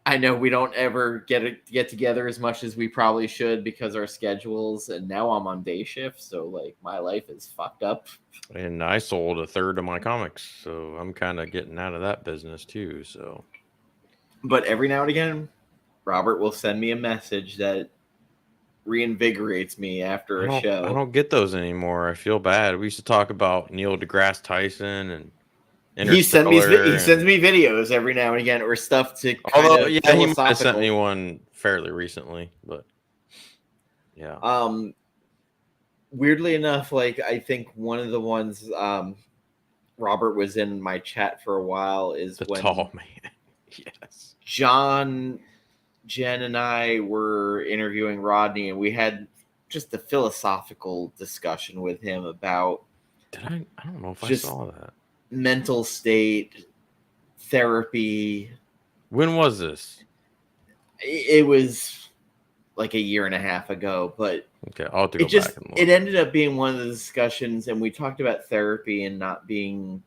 I know we don't ever get together as much as we probably should because our schedules, and now I'm on day shift, so like my life is fucked up. And I sold a third of my comics, so I'm kind of getting out of that business too. So, But every now and again, Robert will send me a message that reinvigorates me after a I show. don't get those anymore. I feel bad. We used to talk about Neil deGrasse Tyson and He Interstellar, sends and me videos every now and again, or stuff to kind although of yeah, he might have sent me philosophical. one fairly recently, but yeah, Um, Weirdly enough, like I think one of the ones Robert was in my chat for a while is the when tall man. Yes. John, Jen, and I were interviewing Rodney, and we had just a philosophical discussion with him about Did I? I don't know if I just saw that. mental state, therapy. When was this? It was like a year and a half ago, but Okay, I'll have to go back and it look. ended up being one of the discussions, and we talked about therapy and not being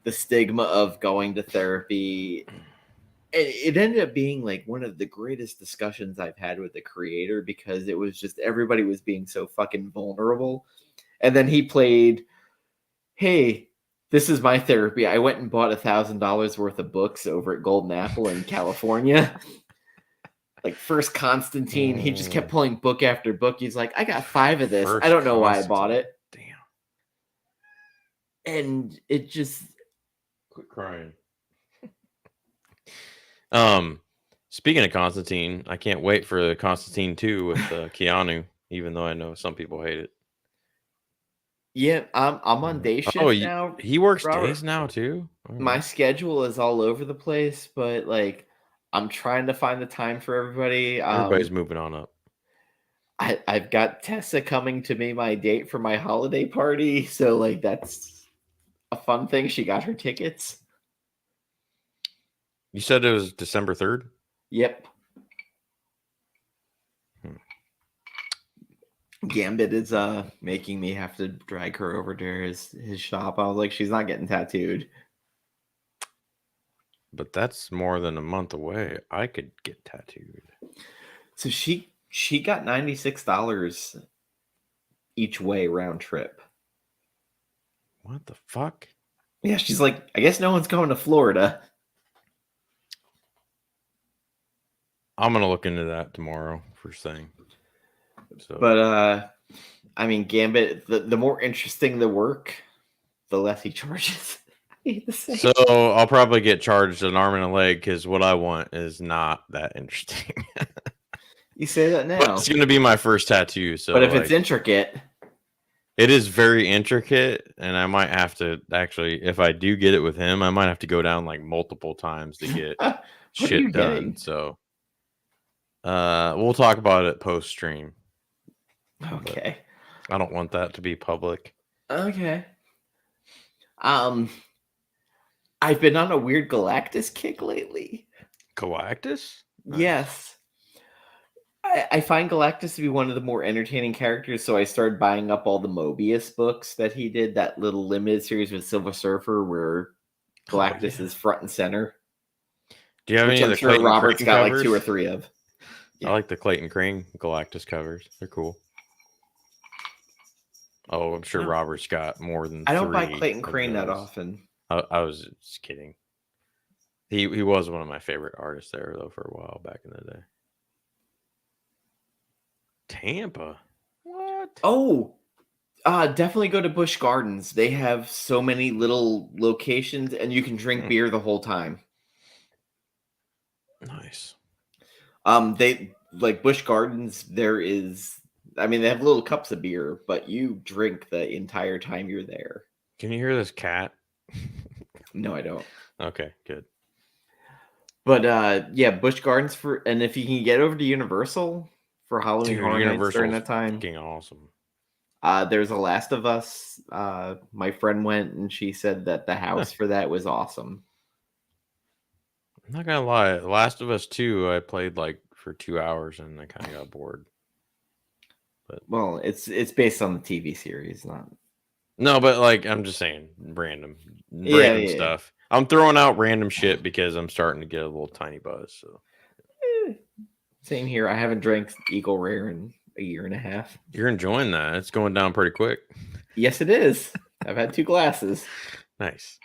the stigma of going to therapy. It ended up being like one of the greatest discussions I've had with the creator because it was just everybody was being so fucking vulnerable. And then he played, hey, this is my therapy. I went and bought $1,000 worth of books over at Golden Apple in California. Like first Constantine, he just kept Mm, pulling book after book. He's like, I got 5 of this. I first don't know why I bought Constantine. it. Damn. And it just Quit crying. Um, Speaking of Constantine, I can't wait for the Constantine 2 with Keanu, even though I know some people hate it. yeah, I'm on day Oh, shift now, he works Robert. days now too. All My right. schedule is all over the place, but like I'm trying to find the time for everybody. Everybody's moving on up. I've got Tessa coming to be my date for my holiday party, so like that's a fun thing. She got her tickets. You said it was December 3rd? Yep. Hmm. Gambit is making me have to drag her over to his shop. I was like, she's not getting tattooed. But that's more than a month away. I could get tattooed. So she got $96 each way round trip. What the fuck? Yeah, she's like, I guess no one's going to Florida. I'm gonna look into that tomorrow first thing. So, But I mean, Gambit, the more interesting the work, the less he charges. I hate to say so it. I'll probably get charged an arm and a leg because what I want is not that interesting. You say that But it's now. gonna be my first tattoo, But so if it's like intricate, it is very intricate, and I might have to actually, if I do get it with him, I might have to go down like multiple times to get what are you shit done. getting? So, we'll talk about it post stream. But Okay. I don't want that to be public. Okay. Um, I've been on a weird Galactus kick lately. Galactus? Nice. Yes. I find Galactus to be one of the more entertaining characters, so I started buying up all the Mobius books that he did, that little limited series with Silver Surfer where Oh Galactus yeah. is front and center, Do you have which any of I'm the sure Clayton Robert's Crane got like 2 or covers? 3 of. I Yeah. like the Clayton Crane Galactus covers. They're cool. Oh, I'm sure Robert's got more than I don't buy 3 Clayton of Crane that those. often. I was just kidding. He was one of my favorite artists there though for a while back in the day. Tampa. What? Oh, definitely go to Busch Gardens. They have so many little locations, and you can drink beer the whole time. Nice. They like Busch Gardens. There is, I mean, they have little cups of beer, but you drink the entire time you're there. Can you hear this cat? No, I don't. Okay, good. But yeah, Busch Gardens for, and if you can get over to Universal for Halloween Dude, Horror Nights during Universal's that time, fucking awesome. there's a Last of Us. My friend went and she said that the house for that was awesome. I'm not gonna lie, Last of Us 2, I played like for 2 hours and I kind of got bored. But Well, it's based on the TV series, not. no, but like I'm just saying, random Yeah. stuff. I'm throwing out random shit because I'm starting to get a little tiny buzz. So Same here. I haven't drank Eagle Rare in a year and a half. you're enjoying that. It's going down pretty quick. Yes, it is. I've had 2 glasses. Nice.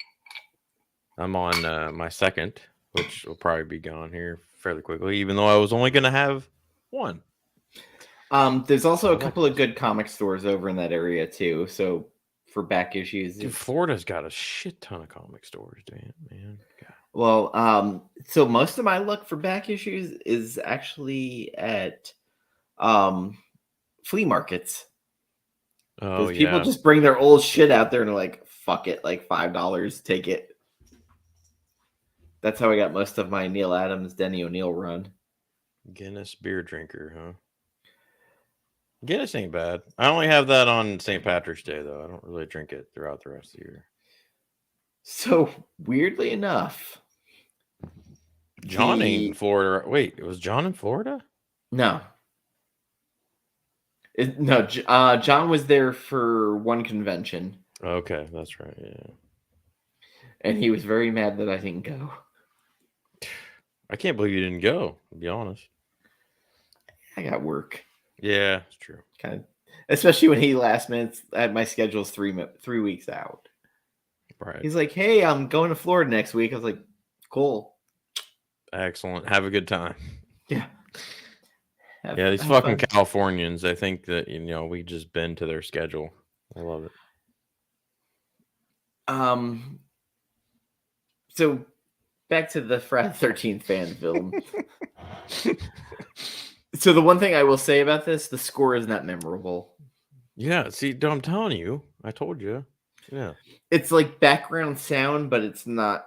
I'm on my second, which will probably be gone here fairly quickly, even though I was only going to have one. There's also a couple of good comic stores over in that area too. So for back issues, Dude, Florida's got a shit ton of comic stores, man. God. well, so most of my luck for back issues is actually at flea markets. Oh, Because people yeah. just bring their old shit out there and are like, fuck it, like $5, take it. That's how I got most of my Neil Adams, Denny O'Neil run. Guinness beer drinker, huh? Guinness ain't bad. I only have that on St. Patrick's Day, though. I don't really drink it throughout the rest of the year. So weirdly enough, John ain't in Florida. Wait, it was John in Florida? No. No, John was there for one convention. Okay, that's right. Yeah. And he was very mad that I didn't go. I can't believe you didn't go, to be honest. I got work. Yeah, it's true. Kind of, especially when he last minute had my schedule's 3 weeks out. Right. He's like, "Hey, I'm going to Florida next week." I was like, "Cool, excellent. Have a good time." Yeah. These fucking fun. Californians. I think that we just bend to their schedule. I love it. So back to the Friday the 13th fan film. So the one thing I will say about this, the score is not memorable. Yeah, see, I'm telling you. I told you. Yeah. It's like background sound, but it's not.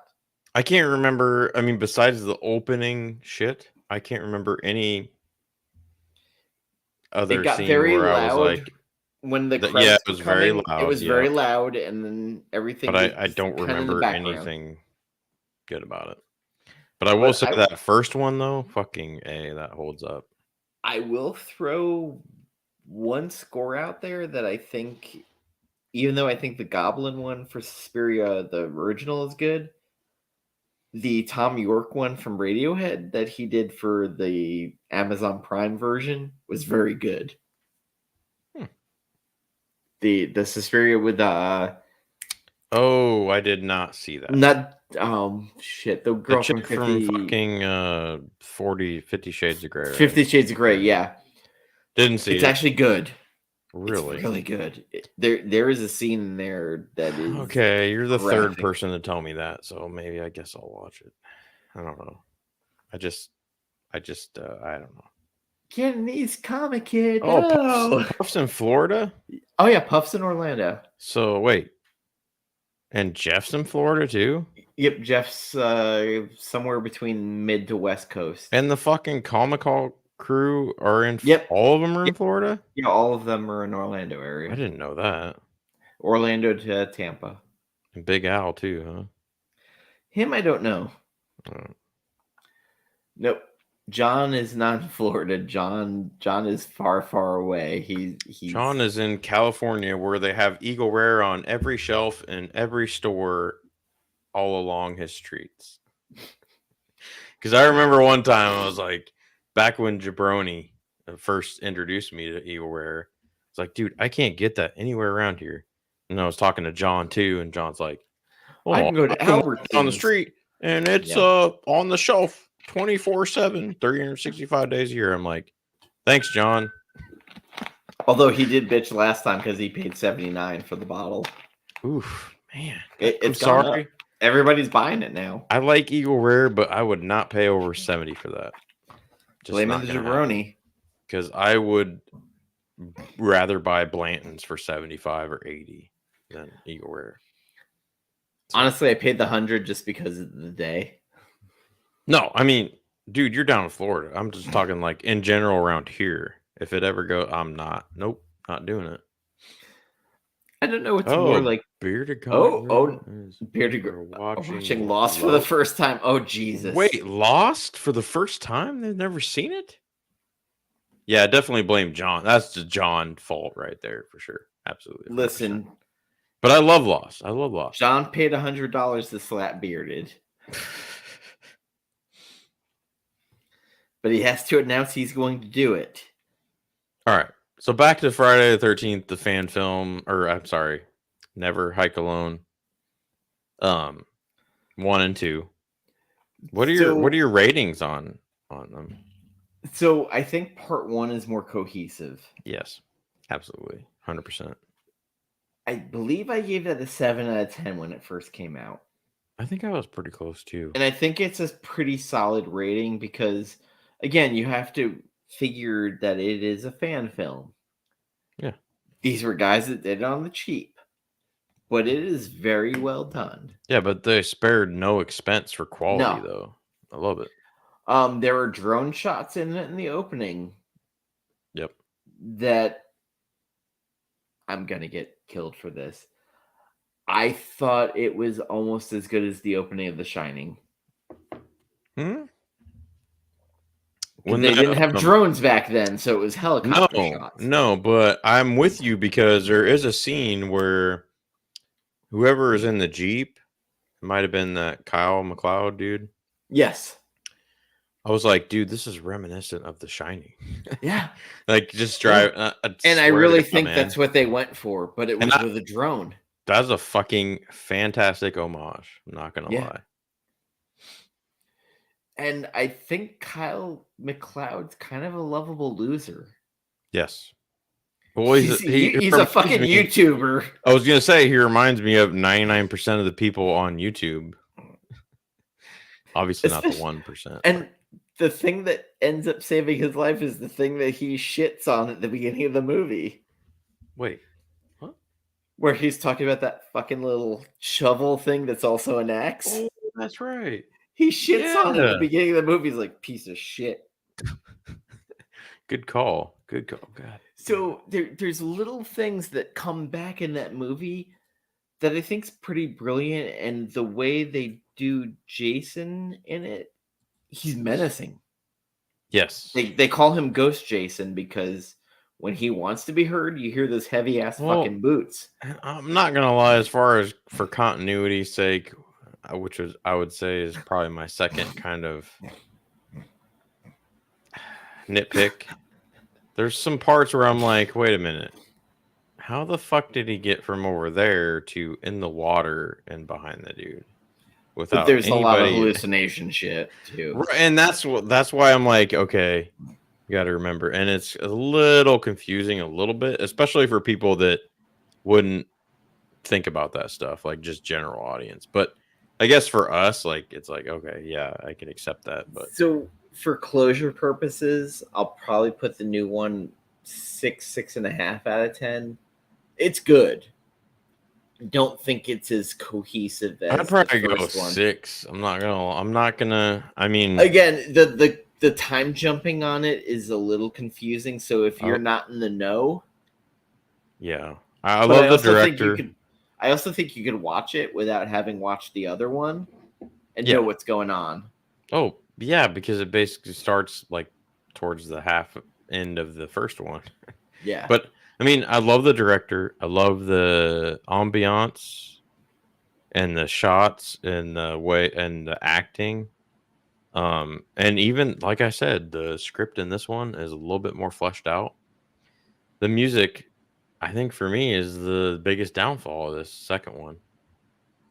I can't remember. I mean, besides the opening shit, I can't remember any other it got scene very where loud I was like, when the credits it was were very coming, loud. It was very loud, and then everything. But I don't remember anything good about it. But I will say that first one though, fucking A, that holds up. I will throw one score out there that I think, even though I think the Goblin one for Suspiria, the original, is good, the Tom York one from Radiohead that he did for the Amazon Prime version was very good. The Suspiria with oh, I did not see that. Not shit. The girl from fucking 50 Shades of Grey. Right? 50 Shades of Grey, yeah. Didn't see it. It's actually good. Really? It's really good. There is a scene in there that is okay. You're the third person to tell me that, so maybe I guess I'll watch it. I don't know. I just I don't know. Cantonese comic kid. Oh, Puff's in Florida? Oh yeah, Puff's in Orlando. So wait. And Jeff's in Florida too? Yep, Jeff's somewhere between mid to west coast. And the fucking Comic Con crew are in all of them are in Florida? Yeah, all of them are in Orlando area. I didn't know that. Orlando to Tampa. And Big Al too, huh? Him I don't know. Nope. John is not in Florida. John is far, far away. He's John is in California, where they have Eagle Rare on every shelf in every store all along his streets. Because I remember one time I was like, back when Jabroni first introduced me to Eagle Rare, it's like, dude, I can't get that anywhere around here. And I was talking to John too, and John's like, I can go to Albertsons on the street, and it's on the shelf 24/7, 365 days a year. I'm like, thanks, John. Although he did bitch last time because he paid $79 for the bottle. Oof, man. I'm sorry. Everybody's buying it now. I like Eagle Rare, but I would not pay over $70 for that. Blame the jabroni. Because I would rather buy Blanton's for $75 or $80 than Eagle Rare. So, honestly, I paid the $100 just because of the day. No, I mean, dude, you're down in Florida. I'm just talking like in general around here. If it ever goes, I'm not. Nope, not doing it. I don't know what's more like Bearded Bearded watching Lost for the first time. Oh Jesus! Wait, Lost for the first time? They've never seen it? Yeah, definitely blame John. That's the John fault right there for sure. Absolutely. 100%. Listen, But I love Lost. I love Lost. John paid $100 to slap Bearded, but he has to announce he's going to do it. All right. So back to Friday the 13th, the fan film, or I'm sorry, Never Hike Alone. 1 and 2. What are your ratings on them? So I think part 1 is more cohesive. Yes, absolutely, 100%. I believe I gave that a 7 out of 10 when it first came out. I think I was pretty close too. And I think it's a pretty solid rating because, again, you have to figure that it is a fan film. Yeah. These were guys that did it on the cheap, but it is very well done. Yeah, but they spared no expense for quality, though. I love it. There were drone shots in it in the opening. Yep. That I'm gonna get killed for this. I thought it was almost as good as the opening of The Shining. When they didn't have drones back then, so it was helicopter shots. No, but I'm with you because there is a scene where whoever is in the Jeep, it might have been that Kyle MacLeod dude. Yes. I was like, dude, this is reminiscent of The Shining. Yeah. Like, just drive. And I really think that's what they went for, but it was with a drone. That's a fucking fantastic homage. I'm not going to lie. And I think Kyle MacLeod's kind of a lovable loser. Yes. Well, he's a fucking YouTuber. I was going to say, he reminds me of 99% of the people on YouTube. Obviously not the 1%. And the thing that ends up saving his life is the thing that he shits on at the beginning of the movie. Wait, what? Where he's talking about that fucking little shovel thing that's also an axe. Oh, that's right. He shits on it at the beginning of the movie. He's like, piece of shit. Good call. Good call. God. So there's little things that come back in that movie that I think's pretty brilliant, and the way they do Jason in it, he's menacing. Yes. They call him Ghost Jason because when he wants to be heard, you hear those heavy ass fucking boots. I'm not gonna lie, as far as for continuity's sake, which I would say is probably my second kind of nitpick. There's some parts where I'm like, wait a minute, how the fuck did he get from over there to in the water and behind the dude? But there's a lot of hallucination shit too, and that's why I'm like, okay, you got to remember, and it's a little confusing, a little bit, especially for people that wouldn't think about that stuff, like just general audience. But I guess for us, like, it's like, okay, yeah, I can accept that. But so for closure purposes, I'll probably put the new one 6.5 out of 10. It's good. Don't think it's as cohesive as I'd probably the go first one. 6. I'm not gonna. I mean, again, the time jumping on it is a little confusing. So if you're not in the know, yeah, I love the director. I also think you could watch it without having watched the other one and know what's going on. Oh yeah, because it basically starts like towards the half end of the first one. Yeah, but. I mean, I love the director. I love the ambiance and the shots and the way and the acting. And even, like I said, the script in this one is a little bit more fleshed out. The music, I think for me, is the biggest downfall of this second one.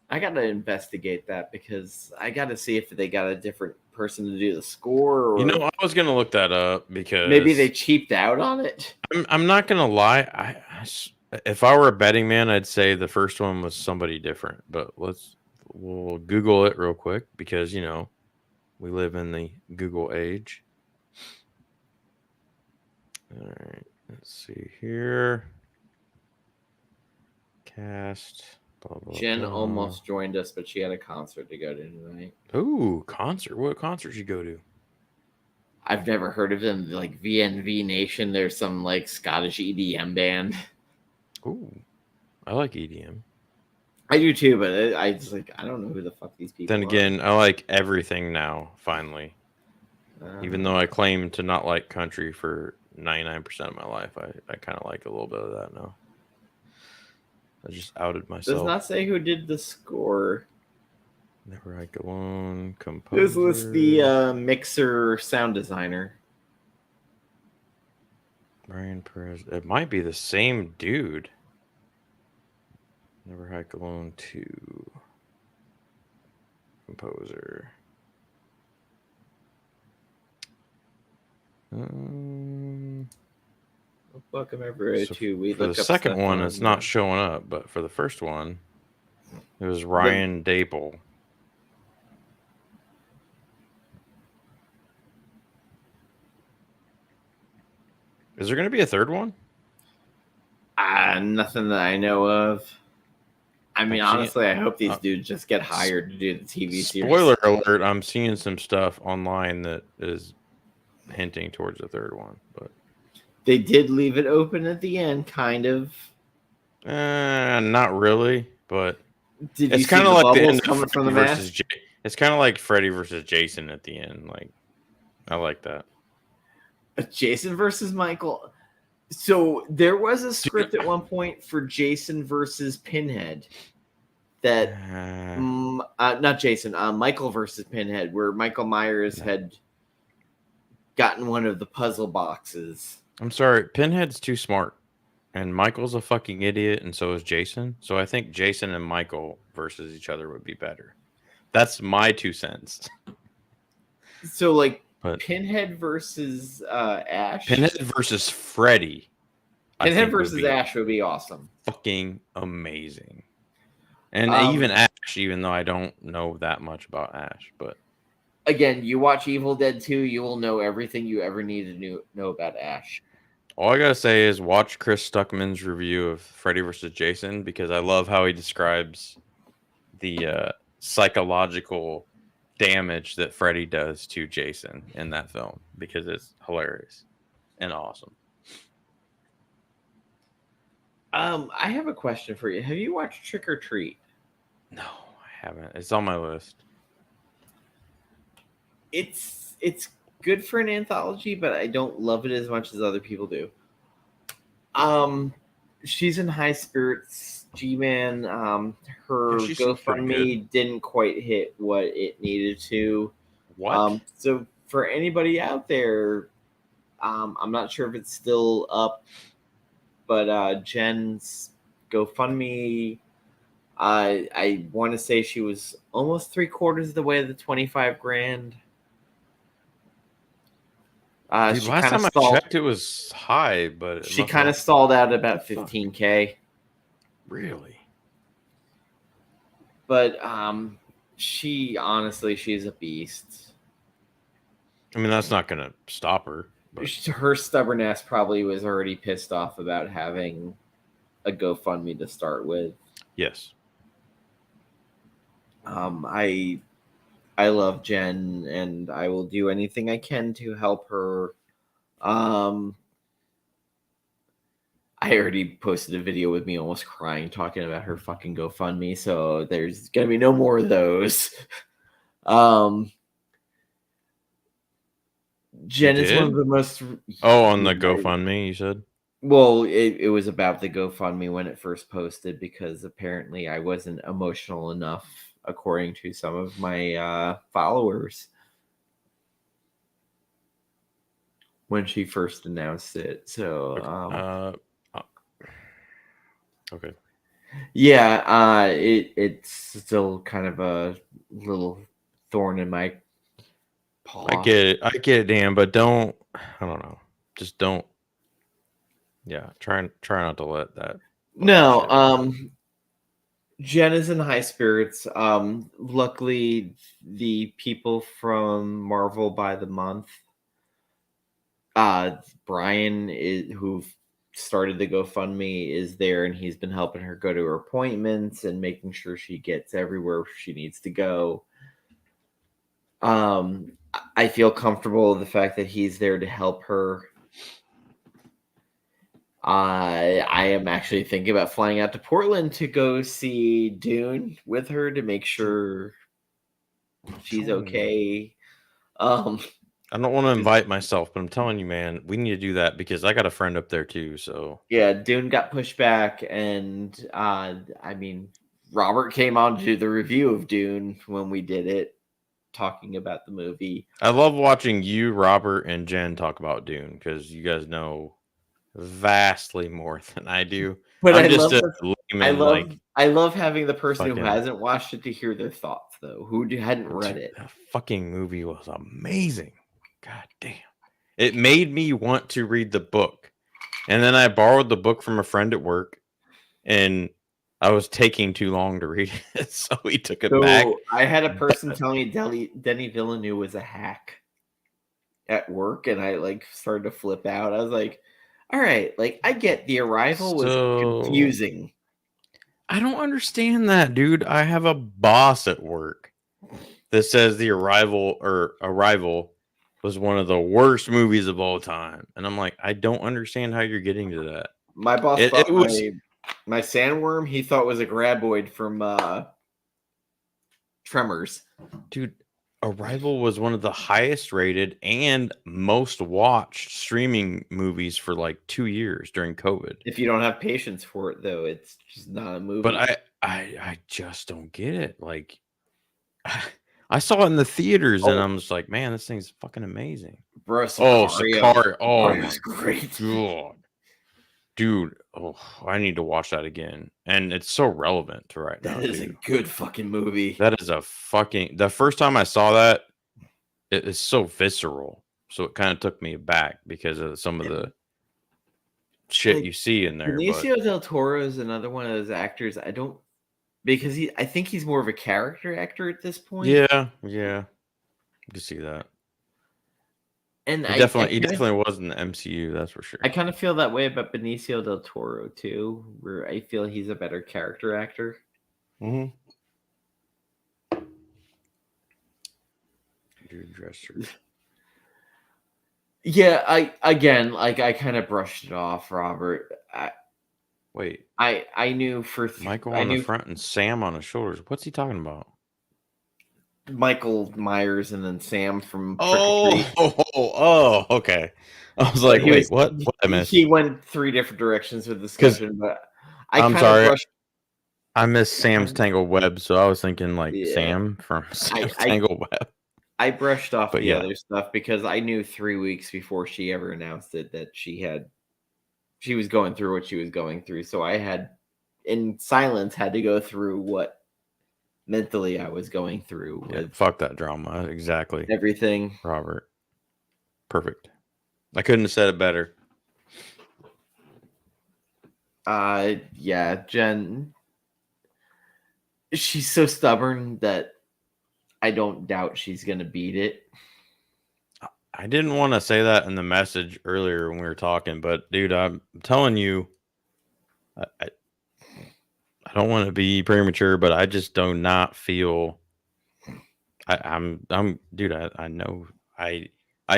I got to investigate that because I got to see if they got a different person to do the score. Or I was going to look that up because maybe they cheaped out on it. I'm not going to lie. If I were a betting man, I'd say the first one was somebody different. But we'll Google it real quick because, we live in the Google age. All right. Let's see here. Cast. Blah, blah, Jen blah. almost joined us, but she had a concert to go to tonight. Ooh, concert. What concert did you go to? I've never heard of them. Like VNV Nation. There's some like Scottish EDM band. Ooh, I like EDM. I do too, but I just like, I don't know who the fuck these people are. Then again, I like everything now, finally. Even though I claim to not like country for 99% of my life, I kind of like a little bit of that now. I just outed Does myself. not say who did the score. Never I Go On, This composer. was the mixer sound designer. Brian Perez. It might be the same dude. Never Hike Alone 2. Composer. Welcome everybody So to We for the Look Up second Stuff one, on, it's not showing up, but for the first one, it was Ryan Dapel. Is there going to be a third one? Nothing that I know of. I mean, honestly, I hope these dudes just get hired to do the TV series. Spoiler alert, I'm seeing some stuff online that is hinting towards the third one, but they did leave it open at the end, kind of. Not really, but did it's kind of like the end of from Freddy the versus it's kind of like Freddy versus Jason at the end. Like, I like that. Jason versus Michael. So there was a script at one point for Jason versus Pinhead. That not Jason, Michael versus Pinhead, where Michael Myers had gotten one of the puzzle boxes. I'm sorry, Pinhead's too smart, and Michael's a fucking idiot, and so is Jason. So I think Jason and Michael versus each other would be better. That's my 2 cents. So, like, Pinhead versus Ash? Pinhead versus Freddy. Pinhead versus Ash would be awesome. Fucking amazing. And even Ash, even though I don't know that much about Ash, but again, you watch Evil Dead 2, you will know everything you ever need to know about Ash. All I gotta say is watch Chris Stuckman's review of Freddy vs. Jason, because I love how he describes the psychological damage that Freddy does to Jason in that film, because it's hilarious and awesome. I have a question for you. Have you watched Trick or Treat? No, I haven't. It's on my list. It's good for an anthology, but I don't love it as much as other people do. She's in high spirits. G-Man, her GoFundMe didn't quite hit what it needed to. What? So for anybody out there, I'm not sure if it's still up, but Jen's GoFundMe, I want to say she was almost 3/4 of the way to the 25 grand. Dude, last time I checked, it was high, but she kind of stalled out about 15K. Really? But she's a beast. I mean, that's not gonna stop her. But her stubborn ass probably was already pissed off about having a GoFundMe to start with. Yes. I love Jen, and I will do anything I can to help her. I already posted a video with me almost crying talking about her fucking GoFundMe, so there's gonna be no more of those. Jen is one of the most... on the GoFundMe, you said? Well, it was about the GoFundMe when it first posted, because apparently I wasn't emotional enough, according to some of my followers, when she first announced it. So, okay. Yeah, it's still kind of a little thorn in my paw. I get it, Dan, but don't. I don't know. Just don't. Yeah, try not to let that. No, Jen is in high spirits. Luckily, the people from Marvel by the Month, Brian who started the GoFundMe, is there, and he's been helping her go to her appointments and making sure she gets everywhere she needs to go. I feel comfortable with the fact that he's there to help her. I am actually thinking about flying out to Portland to go see Dune with her to make sure she's okay. I don't want to invite myself, but I'm telling you, man, we need to do that because I got a friend up there too. So Yeah, Dune got pushed back, and I mean, Robert came on to do the review of Dune when we did it, talking about the movie. I love watching you, Robert, and Jen talk about Dune because you guys know vastly more than I do. But I'm just a layman, like I love having the person who fucking hasn't watched it to hear their thoughts, though, who hadn't read dude. it. That fucking movie was amazing. God damn, it made me want to read the book, and then I borrowed the book from a friend at work, and I was taking too long to read it, so he took it back. So I had a person tell me Denny Villeneuve was a hack at work, and I like started to flip out. I was like, all right, like I get the arrival was So confusing. I don't understand that, dude. I have a boss at work that says the Arrival was one of the worst movies of all time, and I'm like, I don't understand how you're getting to that. My boss It thought was, my sandworm he thought was a graboid from Tremors. dude. Arrival was one of the highest rated and most watched streaming movies for like 2 years during COVID. If you don't have patience for it, though, it's just not a movie. But I just don't get it. Like, I saw it in the theaters, and I'm just like, man, this thing's fucking amazing. Bro, Oh, Sicario. Sicario. Oh my was great. god, dude. Oh, I need to watch that again, and it's so relevant to right now, That is too. a good fucking movie. That is a fucking. The first time I saw that, it is so visceral. So it kind of took me back because of some of the shit Like, you see in there. But Benicio del Toro is another one of those actors. I think he's more of a character actor at this point. yeah, you can see that. And He definitely was in the MCU. That's for sure. I kind of feel that way about Benicio del Toro too, where I feel he's a better character actor. Mm-hmm. Dude, dresser. Yeah, I kind of brushed it off, Robert. Wait, I knew Michael on the front and Sam on his shoulders. What's he talking about? Michael Myers and then Sam from Trick or Treat. Oh, okay. I was like, wait, what? What I missed? He went 3 different directions with discussion, but I'm sorry. I missed Sam's Tangled Web, so I was thinking like Sam from Sam's Tangled Web. I brushed off the other stuff because I knew 3 weeks before she ever announced it that she was going through what she was going through. So I had, in silence, had to go through what mentally I was going through. Yeah, fuck that drama. Exactly. Everything. Robert. Perfect. I couldn't have said it better. Yeah, Jen. She's so stubborn that I don't doubt she's gonna beat it. I didn't want to say that in the message earlier when we were talking, but dude, I'm telling you, I don't want to be premature, but I just do not feel. I'm dude. I know I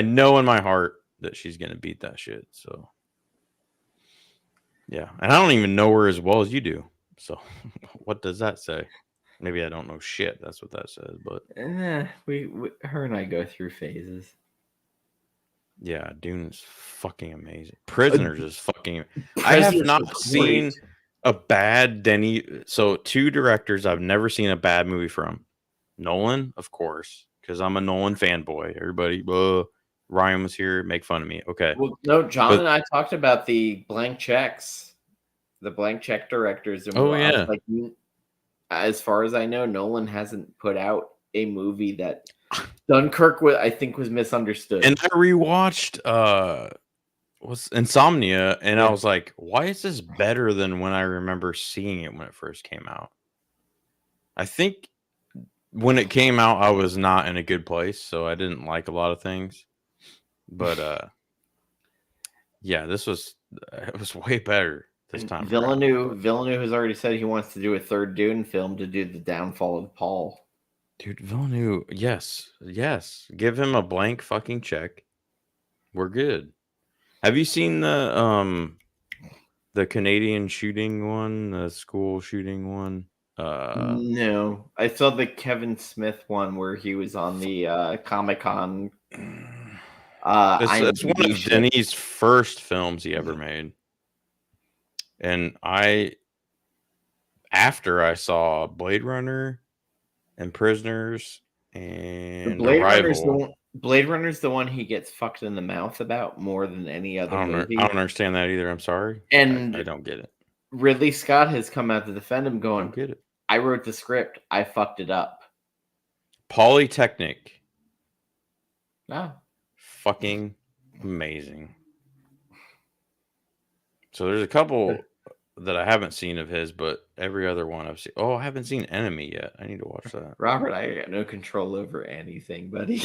know in my heart that she's gonna beat that shit. So yeah, and I don't even know her as well as you do. So what does that say? Maybe I don't know shit. That's what that says. But we her and I go through phases. Yeah, Dune is fucking amazing. Prisoners is fucking. I have not seen a bad Denny. So 2 directors I've never seen a bad movie from. Nolan, of course, because I'm a Nolan fanboy. Everybody, Ryan was here, make fun of me. Okay. Well, no, John and I talked about the blank checks, the blank check directors. And yeah. like, as far as I know, Nolan hasn't put out a movie that Dunkirk was misunderstood. And I rewatched was Insomnia, and I was like, why is this better than when I remember seeing it when it first came out? I think when it came out, I was not in a good place, so I didn't like a lot of things. But yeah, it was way better this time. Villeneuve has already said he wants to do a 3rd Dune film to do the downfall of Paul. Dude, Villeneuve, yes. Give him a blank fucking check. We're good. Have you seen the Canadian shooting one, the school shooting one? No, I saw the Kevin Smith one where he was on the Comic-Con It's one IMDb of shit. Denis' first films he ever made. And after I saw Blade Runner and Prisoners and Arrival. Blade Runner's the one he gets fucked in the mouth about more than any other I movie. don't understand that either. I'm sorry. And I don't get it. Ridley Scott has come out to defend him, going, Don't get it. I wrote the script. I fucked it up. Polytechnic. Oh. Fucking amazing. So there's a couple that I haven't seen of his, but every other one I've seen. Oh, I haven't seen Enemy yet. I need to watch that. Robert, I got no control over anything, buddy.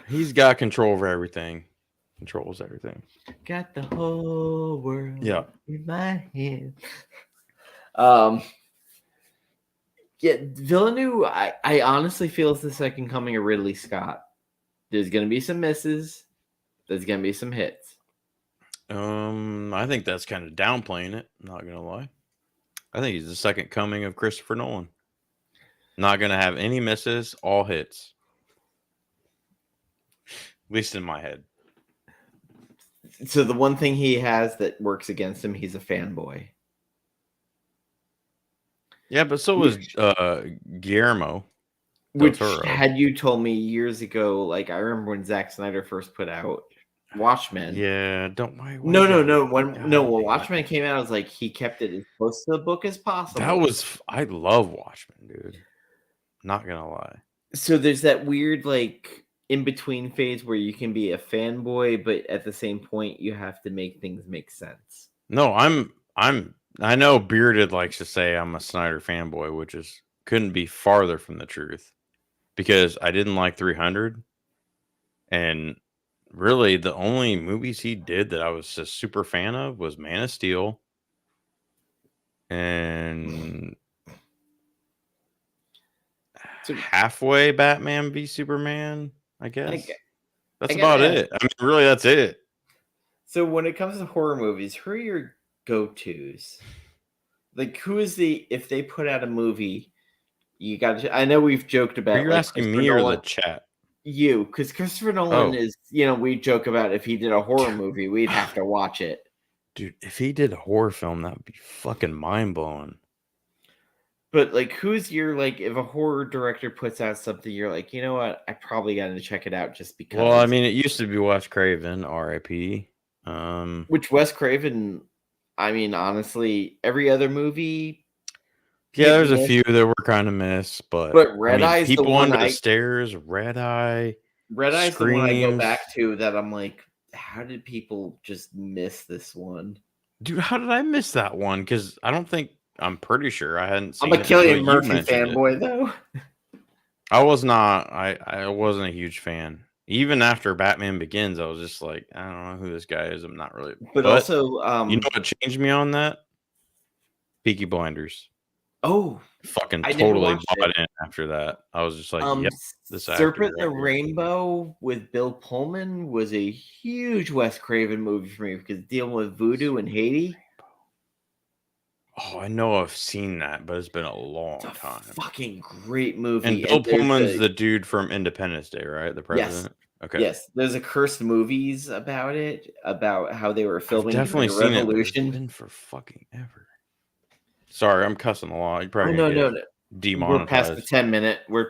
He's got control over everything. Controls everything. Got the whole world in my hand. Yeah, Villeneuve, I honestly feel it's the second coming of Ridley Scott. There's going to be some misses. There's going to be some hits. I think that's kind of downplaying it. Not going to lie. I think he's the second coming of Christopher Nolan. Not going to have any misses, all hits. At least in my head. So the one thing he has that works against him, he's a fanboy. Yeah, but so was Guillermo. Which, had you told me years ago, like I remember when Zack Snyder first put out Watchmen. Yeah, don't. No. When Watchmen came out, I was like, he kept it as close to the book as possible. I love Watchmen, dude. Not gonna lie. So there's that weird like in between phase where you can be a fanboy, but at the same point you have to make things make sense. No, I know Bearded likes to say I'm a Snyder fanboy, which couldn't be farther from the truth. Because I didn't like 300. And really the only movies he did that I was a super fan of was Man of Steel and halfway Batman v Superman, I guess. That's about it. I mean, really, that's it. So when it comes to horror movies, who are your go-tos? Like, who is if they put out a movie, you got to, I know we've joked about. Are you asking me or the chat? You, because Christopher Nolan is, we joke about if he did a horror movie, we'd have to watch it. Dude, if he did a horror film, that would be fucking mind-blowing. But, like, who's your, like, if a horror director puts out something, you're like, you know what? I probably got to check it out just because. Well, I mean, it used to be Wes Craven, R.I.P. Which Wes Craven, I mean, honestly, every other movie. Yeah, there's a few that were kind of missed, but Red Eye's people the one under the stairs, Red Eye. Red Eye's the one I go back to that I'm like, how did people just miss this one? Dude, how did I miss that one? Because I'm pretty sure I hadn't seen it. I'm a Cillian Murphy fanboy, though. I was not. I wasn't a huge fan. Even after Batman Begins, I was just like, I don't know who this guy is. I'm not really. But also, you know what changed me on that? Peaky Blinders. Oh, fucking totally bought in after that. I was just like, yep, this Serpent in the Rainbow with Bill Pullman was a huge Wes Craven movie for me because dealing with voodoo in Haiti. Oh, I know I've seen that, but it's been a long time. Fucking great movie. And Bill Pullman's the dude from Independence Day, right? The president. Yes. Okay. Yes, there's a cursed movies about it, about how they were filming. I've definitely seen Revolution. It's been for fucking ever. Sorry, I'm cussing a lot. You probably no. Demonetized. We're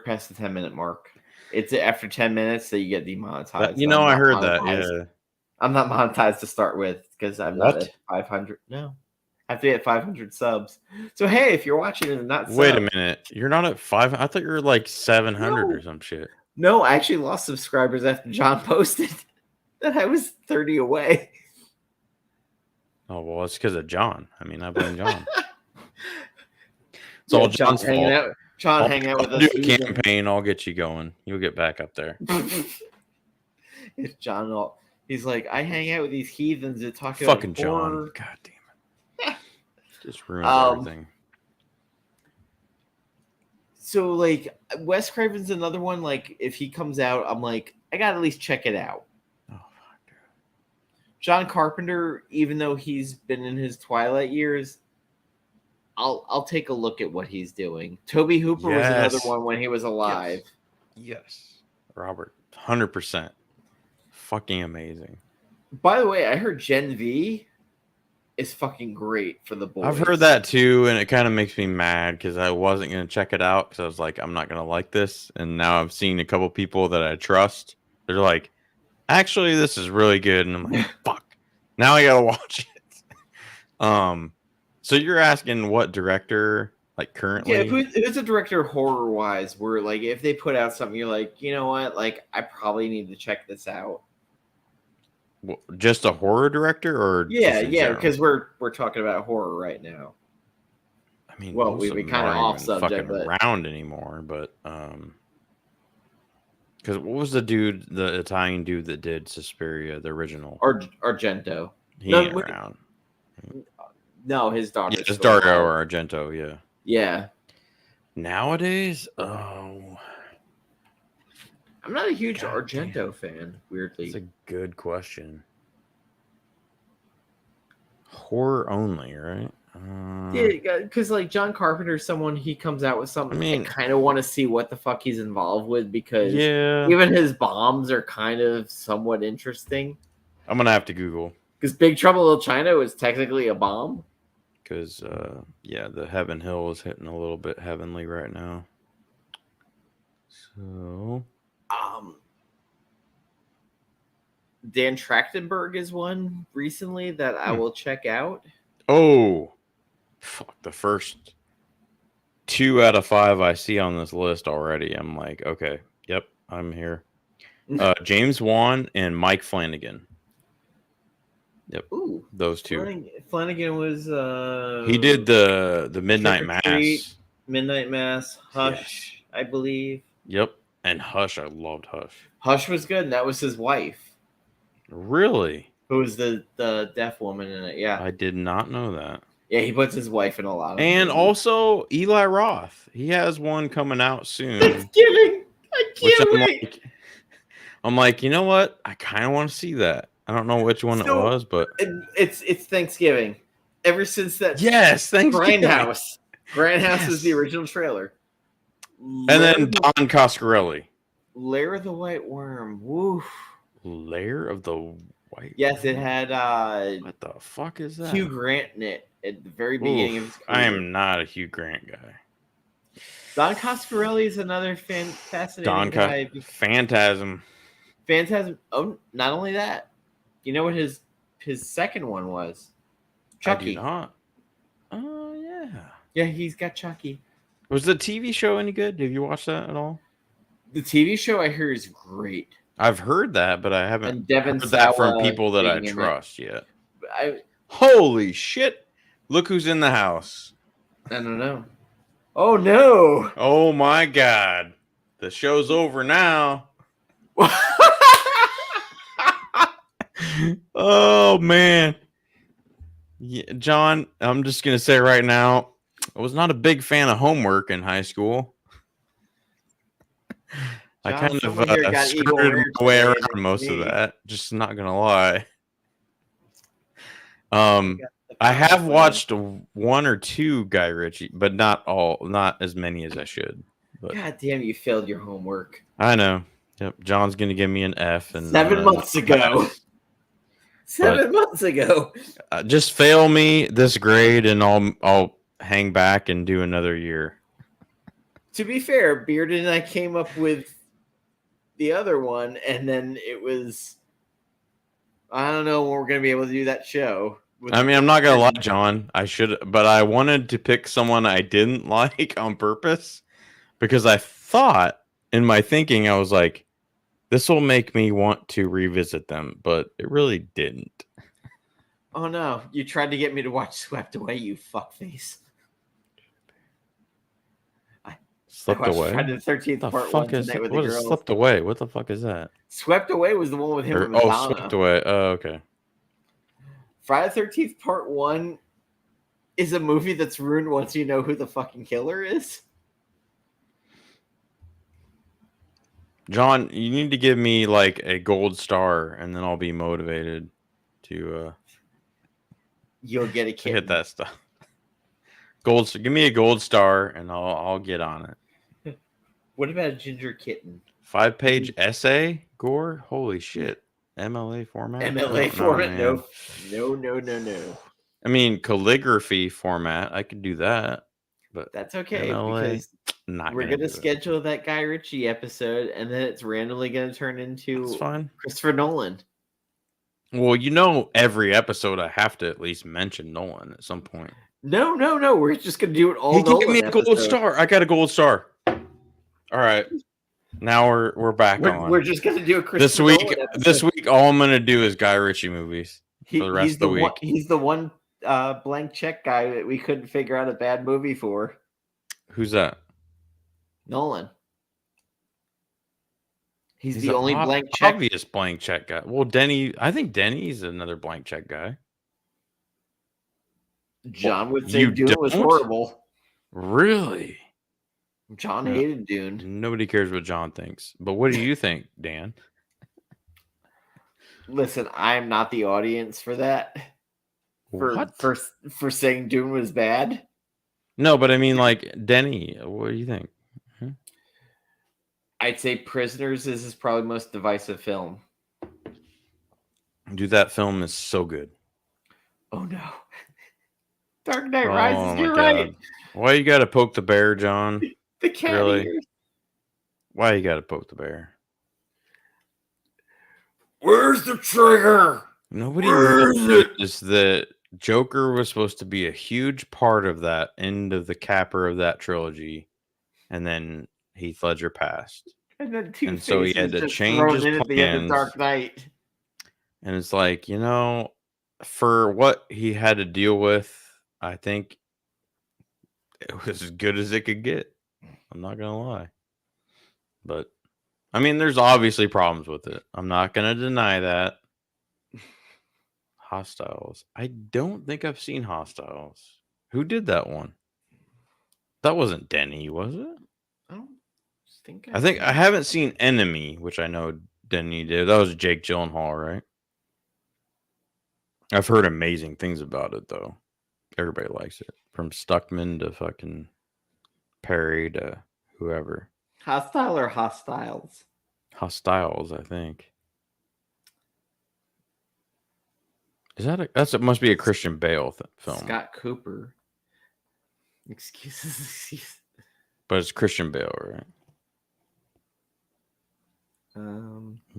past the 10-minute mark. It's after 10 minutes that you get demonetized. I heard that. Yeah, I'm not monetized to start with because I'm not at 500. No, I have to get 500 subs. So hey, if you're watching and not wait a minute, you're not at 5. I thought you were like 700 or some shit. No, I actually lost subscribers after John posted that I was 30 away. Oh well, it's because of John. I mean, I blame John. It's all John's hanging fault. John hanging out with us. Do a campaign. I'll get you going. You'll get back up there. It's John. He's like, I hang out with these heathens that talk about fucking horror. John. God damn it! Just ruins everything. So like, Wes Craven's another one. Like, if he comes out, I'm like, I gotta at least check it out. Oh fuck, dude. John Carpenter, even though he's been in his twilight years, I'll take a look at what he's doing. Toby Hooper was another one when he was alive. Yes. Robert, 100%. fucking amazing. By the way, I heard Gen V is fucking great for the boys. I've heard that too, and it kind of makes me mad because I wasn't going to check it out because I was like, I'm not going to like this. And now I've seen a couple people that I trust. They're like, actually, this is really good. And I'm like, fuck. Now I got to watch it. So you're asking what director, like currently? Yeah, who's a director horror-wise where, like, if they put out something, you're like, you know what? Like, I probably need to check this out. Just a horror director, or yeah, general? because we're talking about horror right now. I mean, well, we kind of off subject, but around anymore. But because what was the Italian dude that did Suspiria, the original? Argento. He ain't around. No, his daughter. Yeah, it's Dario Argento. Yeah. Yeah. Nowadays, I'm not a huge Argento fan, weirdly. That's a good question. Horror only, right? Yeah, because like John Carpenter's someone, he comes out with something. I kind of want to see what the fuck he's involved with because even his bombs are kind of somewhat interesting. I'm gonna have to Google because Big Trouble in Little China was technically a bomb. Because the Heaven Hill is hitting a little bit heavenly right now. So, Dan Trachtenberg is one recently that I will check out. Oh, fuck! The first 2 out of 5 I see on this list already. I'm like, okay, yep, I'm here. James Wan and Mike Flanagan. Yep. Ooh, those two. Flanagan was he did the Midnight Mass. Midnight Mass, Hush, yes. I believe. Yep. And Hush, I loved Hush. Hush was good, and that was his wife. Really? Who was the deaf woman in it, yeah. I did not know that. Yeah, he puts his wife in a lot of And movies. Also Eli Roth. He has one coming out soon. Thanksgiving. I can't wait. I'm like, you know what? I kind of want to see that. I don't know which one it was, but it's Thanksgiving. Ever since that, Thanksgiving. Grindhouse is the original trailer. And then Don Coscarelli. Lair of the White Worm. Woof. Lair of the White. Yes, it had. What the fuck is that? Hugh Grant in it at the very beginning of his career. I am not a Hugh Grant guy. Don Coscarelli is another fascinating guy. Phantasm. Oh, not only that. You know what his second one was? Chucky. I do not. Oh, yeah. Yeah, he's got Chucky. Was the TV show any good? Have you watched that at all? The TV show I hear is great. I've heard that, but I haven't heard that from people that I trust yet. Holy shit. Look who's in the house. I don't know. Oh, no. Oh, my God. The show's over now. Oh, man. Yeah, John, I'm just going to say right now, I was not a big fan of homework in high school. I kind of skirted my way around most of that. Just not going to lie. I have watched 1 or 2 Guy Ritchie, but not as many as I should. But God damn, you failed your homework. I know. Yep. John's going to give me an F. And 7 months ago. 7 months ago. Just fail me this grade, and I'll hang back and do another year. To be fair, Bearded and I came up with the other one, and then it was, I don't know when we're going to be able to do that show. I mean, I'm not going to lie, John. But I wanted to pick someone I didn't like on purpose because I thought in my thinking, I was like, this will make me want to revisit them, but it really didn't. Oh, no. You tried to get me to watch Swept Away, you fuckface. Slipped Away? Friday the 13th part 1 tonight with the girls. Slipped Away? What the fuck is that? Swept Away was the one with him and Madonna. Swept Away. Oh, okay. Friday the 13th part 1 is a movie that's ruined once you know who the fucking killer is. John, you need to give me like a gold star, and then I'll be motivated to. You'll get a kitten. Hit that stuff. Give me a gold star, and I'll get on it. What about a ginger kitten? 5-page essay, Gore? Holy shit! MLA format? MLA No, format? man. No. I mean, calligraphy format. I could do that, but That's okay MLA, because not we're gonna gonna do it. schedule that Guy Ritchie episode, and then it's randomly gonna turn That's into fine. Christopher Nolan. Well, you know, every episode I have to at least mention Nolan at some point. No. We're just gonna do it all He gave Nolan me a gold episode. star. I got a gold star. All right, now we're back on. We're just gonna do a Christopher Nolan episode. This week, all I'm gonna do is Guy Ritchie movies for the rest of the week. He's the one blank check guy that we couldn't figure out a bad movie for. Who's that? Nolan. He's the only blank check. Obvious blank check guy. Well, Denny. I think Denny's another blank check guy. John would say Dune was horrible. Really? John hated Dune. Nobody cares what John thinks. But what do you think, Dan? Listen, I'm not the audience for that. For saying Dune was bad? No, but I mean, like, Denny, what do you think? I'd say Prisoners is his probably most divisive film. Dude, that film is so good. Oh, no. Dark Knight Rises, you're right. Why you gotta poke the bear, John? The cat really? ears. Why you gotta poke the bear? Where's the trigger? Nobody knows that Joker was supposed to be a huge part of that end of the capper of that trilogy, and then Heath Ledger passed, and so he had to change his plans. At the end of Dark Knight. And it's like, you know, for what he had to deal with, I think it was as good as it could get. I'm not gonna lie, but I mean, there's obviously problems with it. I'm not gonna deny that. Hostiles. I don't think I've seen Hostiles. Who did that one? That wasn't Denny, was it? I think I haven't seen Enemy, which I know Denny did. That was Jake Gyllenhaal, right? I've heard amazing things about it, though. Everybody likes it. From Stuckman to fucking Perry to whoever. Hostile or Hostiles? Hostiles, I think. Is that it must be a Christian Bale film. Scott Cooper. Excuses. But it's Christian Bale, right?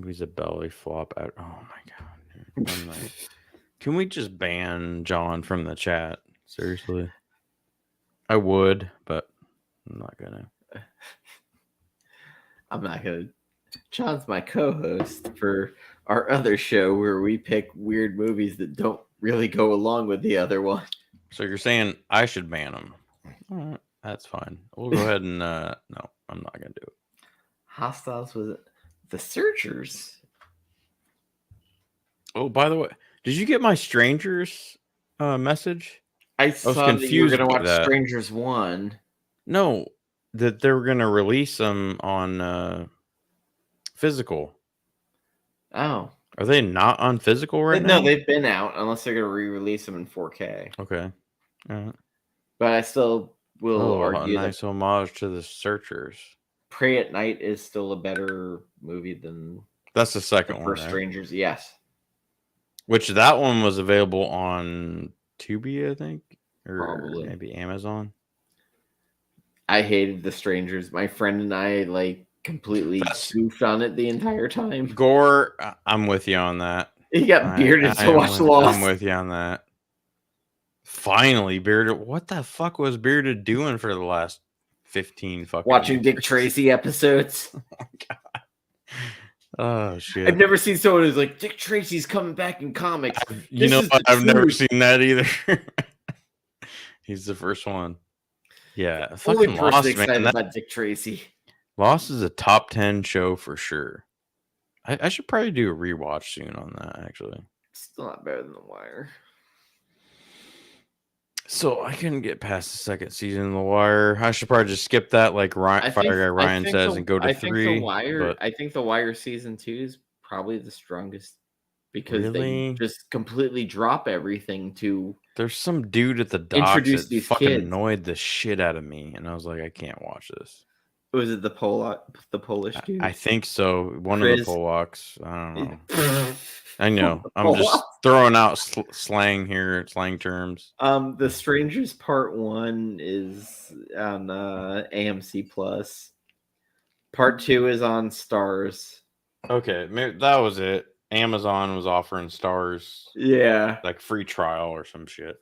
He's a belly flop out. Oh my god. Can we just ban John from the chat? Seriously. I would, but I'm not gonna. John's my co-host for our other show where we pick weird movies that don't really go along with the other one. So you're saying I should ban him? All right, that's fine. We'll go ahead and no, I'm not gonna do it. Hostiles with The Searchers. Oh, by the way, did you get my Strangers message? I was confused that you were gonna watch Strangers 1. No, that they were gonna release them on physical. Oh. Are they not on physical right now? No, they've been out unless they're going to re-release them in 4K. Okay. All right. But I still will argue a nice homage to The Searchers. Pray at Night is still a better movie than... That's the second one, for Strangers, yes. Which that one was available on Tubi, I think? Or probably. Maybe Amazon. I hated The Strangers. My friend and I, completely goofed on it the entire time. Gore, I'm with you on that. He got bearded to watch Lost. I'm with you on that. Finally, Bearded. What the fuck was Bearded doing for the last 15 fucking watching years? Dick Tracy episodes. Oh my god. Oh shit. I've never seen someone who's like, Dick Tracy's coming back in comics. You know what? I've never seen that either. He's the first one. Yeah. Only fucking person Lost, excited man. about Dick Tracy. Lost is a top 10 show for sure. I should probably do a rewatch soon on that, actually. Still not better than The Wire. So I couldn't get past the second season of The Wire. I should probably just skip that, like Fire Guy Ryan says, and go to 3. I think The Wire season 2 is probably the strongest because they just completely drop everything to. There's some dude at the docks that fucking annoyed the shit out of me, and I was like, I can't watch this. Was it the Polish dude? I think so. One of the Chris? Polacks. I don't know. I One know. of the I'm just Polacks. throwing out slang here, slang terms. The Strangers Part 1 is on AMC Plus. Part 2 is on Stars. Okay, maybe that was it. Amazon was offering Stars Yeah. like free trial or some shit.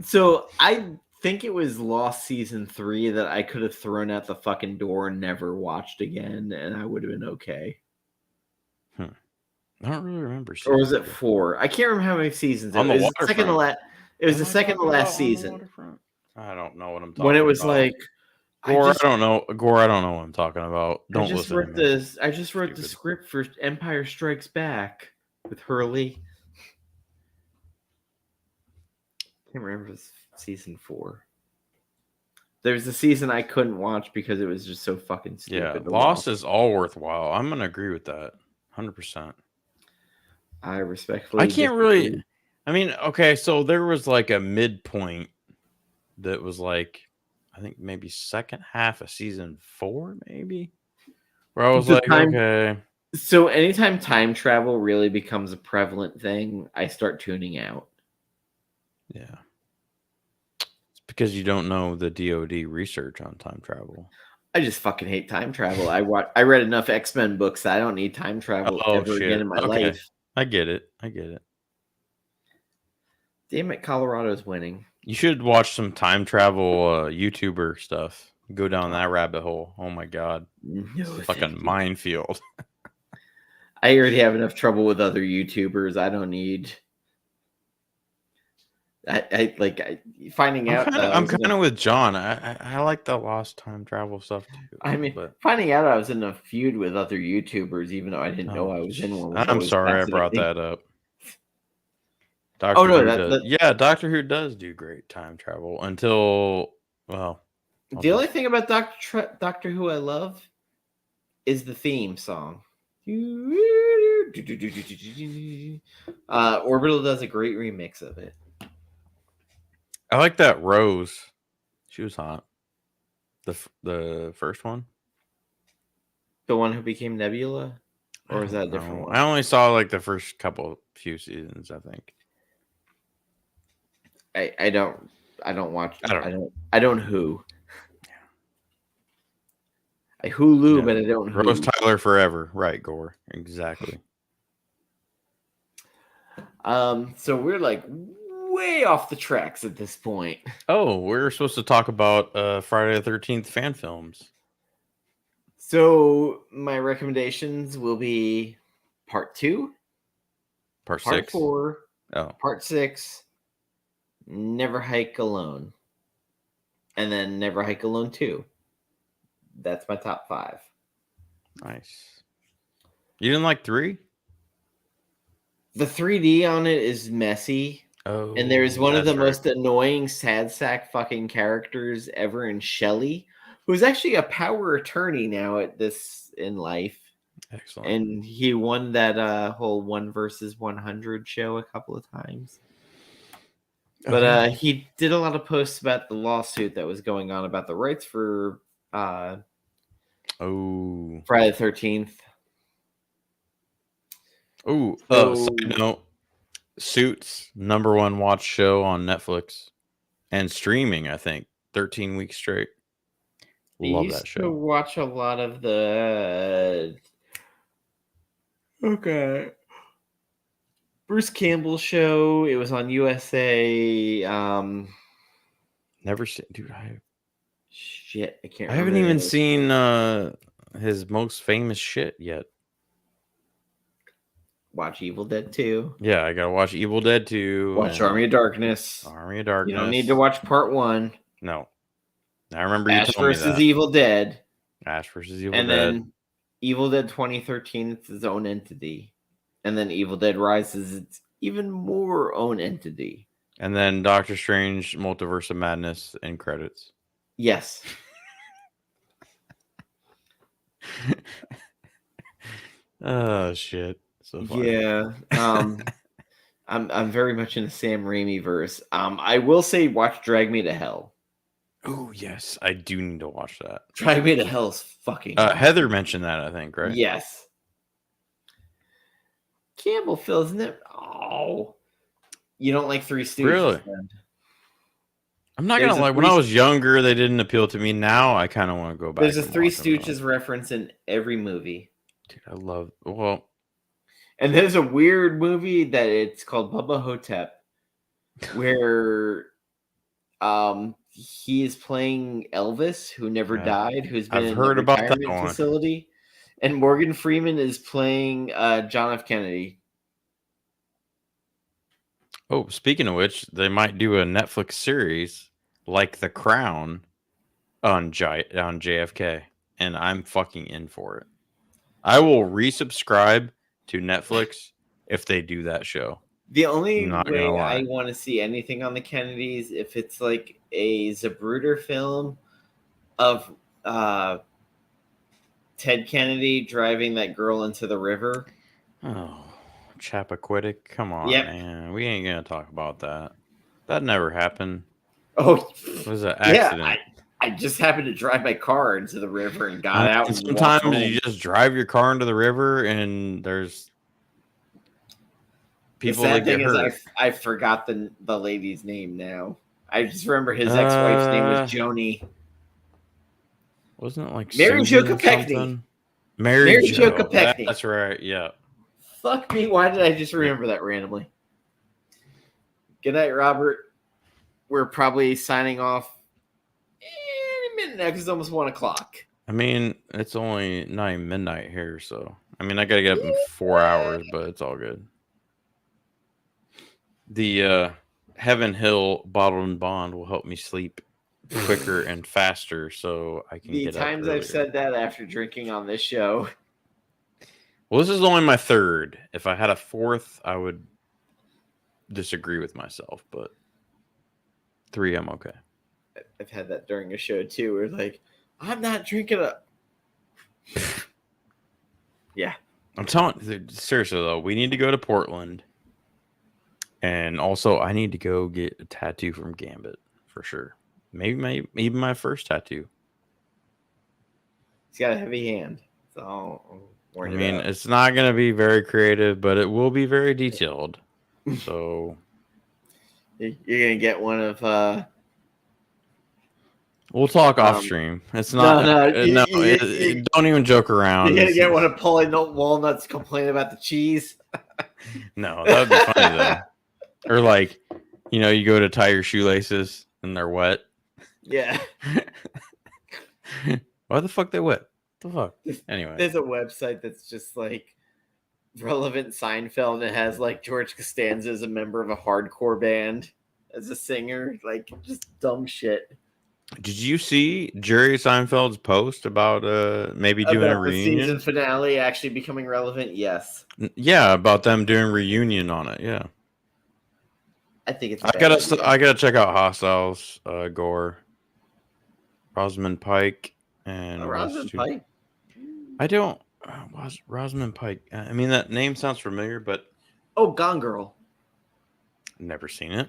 So I think it was Lost Season 3 that I could have thrown out the fucking door and never watched again, and I would have been okay. I don't really remember. Or was it 4? I can't remember how many seasons. On It the was the second to waterfront. last. It was Am the I second to talking about last On the season Waterfront? I don't know what I'm when it talking was about. like Gore, I don't know. Gore, I don't know what I'm talking about. Don't listen to me. I just wrote the Stupid. script for Empire Strikes Back with Hurley. Can't remember if it was season 4. There's a season I couldn't watch because it was just so fucking stupid. Yeah, Lost is all worthwhile. I'm gonna agree with that, 100%. I respectfully. I can't really. I mean, okay, so there was like a midpoint that was like, I think maybe second half of season 4, maybe, where I was like, okay. So anytime time travel really becomes a prevalent thing, I start tuning out. Yeah. It's because you don't know the DoD research on time travel. I just fucking hate time travel. I read enough X-Men books that I don't need time travel ever again in my life. I get it. Damn it, Colorado's winning. You should watch some time travel YouTuber stuff. Go down that rabbit hole. Oh my god. No, fucking minefield. I already have enough trouble with other YouTubers. I don't need. Finding out. I'm kind of with John. I like the lost time travel stuff too. I mean, finding out I was in a feud with other YouTubers, even though I didn't know I was in one. I'm sorry I brought that up. Doctor Who does do great time travel until, well. The only thing about Doctor Who I love is the theme song. Orbital does a great remix of it. I like that Rose. She was hot. The first one? The one who became Nebula? Or is that a different one? I only saw like the first few seasons, I think. I don't watch. I don't Who. I Hulu, but I don't Who. Rose Tyler forever. Right, Gore. Exactly. So we're like way off the tracks at this point. Oh, we're supposed to talk about Friday the 13th fan films. So my recommendations will be part 2, part 6, 4, oh, part 6, Never Hike Alone, and then Never Hike Alone 2. That's my top 5. Nice. You didn't like 3? The 3D on it is messy. Oh, and there's one of the most annoying sad sack fucking characters ever in Shelley, who's actually a power attorney now at this in life. Excellent. And he won that whole 1 versus 100 show a couple of times. But he did a lot of posts about the lawsuit that was going on about the rights for Friday the 13th. Oh, side note, Suits, #1 watch show on Netflix and streaming, I think, 13 weeks straight. Love that show. I used to watch a lot of the Bruce Campbell show. It was on USA. Never seen, dude. I can't. I haven't even seen his most famous shit yet. Watch Evil Dead 2. Yeah, I gotta watch Evil Dead 2. Watch Army of Darkness. You don't need to watch part 1. No. I remember Ash versus Evil Dead. Ash versus Evil Dead. And then Evil Dead 2013, it's its own entity. And then Evil Dead Rises, it's even more own entity. And then Doctor Strange, Multiverse of Madness, end credits. Yes. Oh shit! So funny. Yeah. I'm very much in the Sam Raimi verse. I will say, watch Drag Me to Hell. Oh yes, I do need to watch that. Driving Me to Hell is fucking awesome. Heather mentioned that, I think, right? Yes. Campbell fills in it. Oh, you don't like Three Stooges? Really? Then? I'm not There's gonna a lie. When I was younger, they didn't appeal to me. Now I kind of want to go back. There's a and Three watch them, Stooges reference in every movie. Dude, I love. Well, and there's a weird movie that it's called Bubba Hotep, where he is playing Elvis, who never died, who's been I've in heard a about that retirement one. facility, and Morgan Freeman is playing John F. Kennedy. Oh, speaking of which, they might do a Netflix series like The Crown on JFK, and I'm fucking in for it. I will resubscribe to Netflix if they do that show. The only Not way gonna lie. I want to see anything on the Kennedys if it's like a Zapruder film of Ted Kennedy driving that girl into the river. Oh, Chappaquiddick, come on, Yep. man. We ain't gonna talk about that. That never happened. Oh, it was an accident. I just happened to drive my car into the river and got out. And sometimes home. you just drive your car into the river and there's people the sad that get thing hurt. Is I forgot the lady's name now. I just remember his ex-wife's name was Joni. Wasn't it like Mary Jo Susan Kopechne? Something? Mary Jo Kopechne. That's right. Yeah. Fuck me. Why did I just remember that randomly? Good night, Robert. We're probably signing off in a minute now because it's almost 1 o'clock. I mean, it's only 9 midnight here, so I mean, I gotta get up in 4 hours, but it's all good. The Heaven Hill Bottled and Bond will help me sleep quicker and faster, so I can get up earlier. The times I've said that after drinking on this show. Well, this is only my third. If I had a fourth, I would disagree with myself, but 3, I'm okay. I've had that during a show too, where it's like, I'm not drinking a. Yeah. I'm telling seriously though, we need to go to Portland. And also I need to go get a tattoo from Gambit for sure. Maybe even my first tattoo. He's got a heavy hand. So I mean, it's not gonna be very creative, but it will be very detailed. So you're gonna get one of we'll talk off stream. It's not don't even joke around. You're gonna get one of Paulie Walnuts complaining about the cheese. No, that would be funny though. Or like, you go to tie your shoelaces and they're wet. Yeah. Why the fuck they wet? What the fuck? Anyway. There's a website that's just like relevant Seinfeld and it has like George Costanza as a member of a hardcore band as a singer. Like just dumb shit. Did you see Jerry Seinfeld's post about maybe doing a reunion? The season finale actually becoming relevant? Yes. Yeah, about them doing reunion on it. Yeah. I think it's. I gotta check out Hostiles, Gore, Rosamund Pike, and Rosamund Pike. I don't. Rosamund Pike. I mean, that name sounds familiar, but Gone Girl. Never seen it.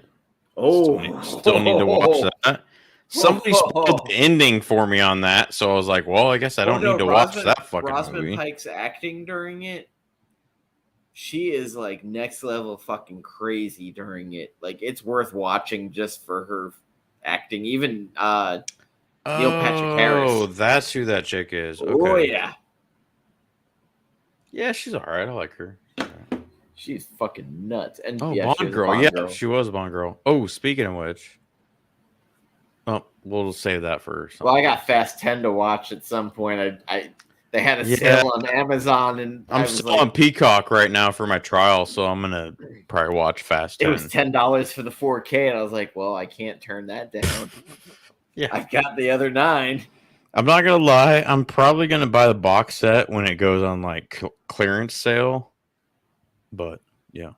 Oh, still need to watch that. Somebody spoiled the ending for me on that, so I was like, "Well, I guess I don't need to watch that fucking movie." Rosamund Pike's acting during it. She is like next level fucking crazy during it. Like it's worth watching just for her acting. Even Neil Patrick Harris. Oh, that's who that chick is. Okay. Oh yeah. Yeah, she's all right. I like her. She's fucking nuts. And Bond Girl. Yeah, she was Bond Girl. Oh, speaking of which, we'll save that for something. Well, I got Fast 10 to watch at some point. They had a sale on Amazon, and I'm still on Peacock right now for my trial, so I'm gonna probably watch Fast 10. It was $10 for the 4K, and I was like, "Well, I can't turn that down." Yeah, I've got the other 9. I'm not gonna lie. I'm probably gonna buy the box set when it goes on like clearance sale. But yeah,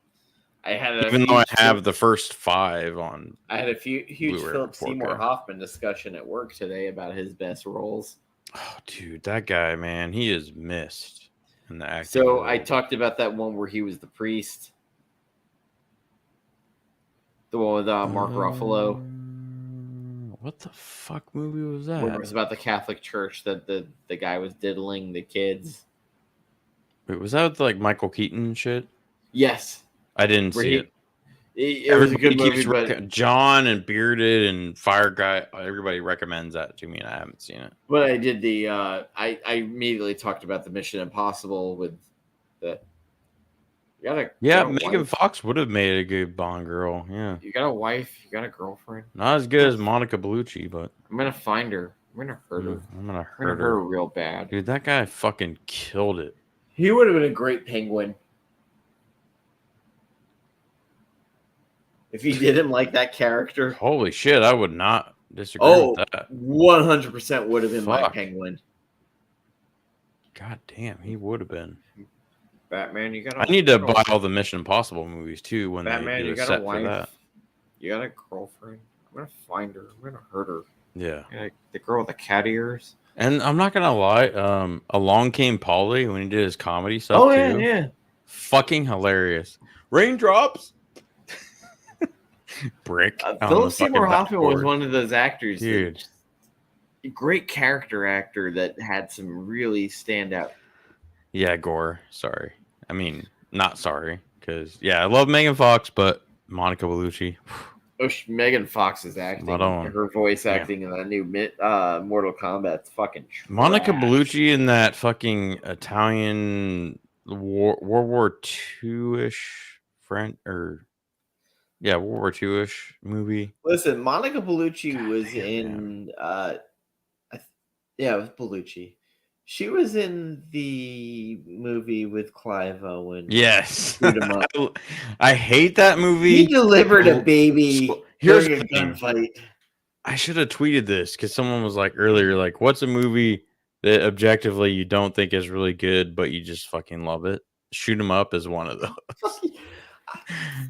even though I have the first 5 on. I had a huge Philip Seymour Hoffman discussion at work today about his best roles. Oh, dude, that guy, man, he is missed in the acting. So world. I talked about that one where he was the priest, the one with Mark Ruffalo. What the fuck movie was Where it that? was about the Catholic Church that the guy was diddling the kids. Wait, was that like Michael Keaton and shit? Yes. I didn't Where see it. it was a good movie, but John and Bearded and Fire Guy. Everybody recommends that to me, and I haven't seen it. when I did the I immediately talked about the Mission Impossible with the Megan Fox would have made a good Bond girl. Yeah, you got a wife, you got a girlfriend. Not as good as Monica Bellucci, but I'm gonna find her. I'm gonna hurt her. I'm gonna hurt her real bad. Dude, that guy fucking killed it. He would have been a great Penguin. If he didn't like that character. Holy shit, I would not disagree with that. 100% would have been my Penguin. God damn, he would have been. Batman, you got. I need to buy all the Mission Impossible movies too. When Batman, they do you a got set a wife. for that. You got a girlfriend. I'm gonna find her. I'm gonna hurt her. Yeah. Like the girl with the cat ears. And I'm not gonna lie, Along Came Polly when he did his comedy stuff. Oh yeah, yeah. Fucking hilarious. Raindrops. Brick. Philip Seymour Hoffman was one of those actors. Dude. A great character actor that had some really standout. Yeah, Gore. Sorry. I mean, not sorry. Because, I love Megan Fox, but Monica Bellucci. Megan Fox's acting. Her voice acting in that new Mortal Kombat's fucking trash. Monica Bellucci in that fucking Italian World War II-ish World War II-ish movie. Listen, Monica Bellucci was in it was Bellucci. She was in the movie with Clive Owen. Yes. I hate that movie. He delivered a baby during a gunfight. I should have tweeted this because someone was like earlier, like, what's a movie that objectively you don't think is really good, but you just fucking love it? Shoot 'em Up is one of those.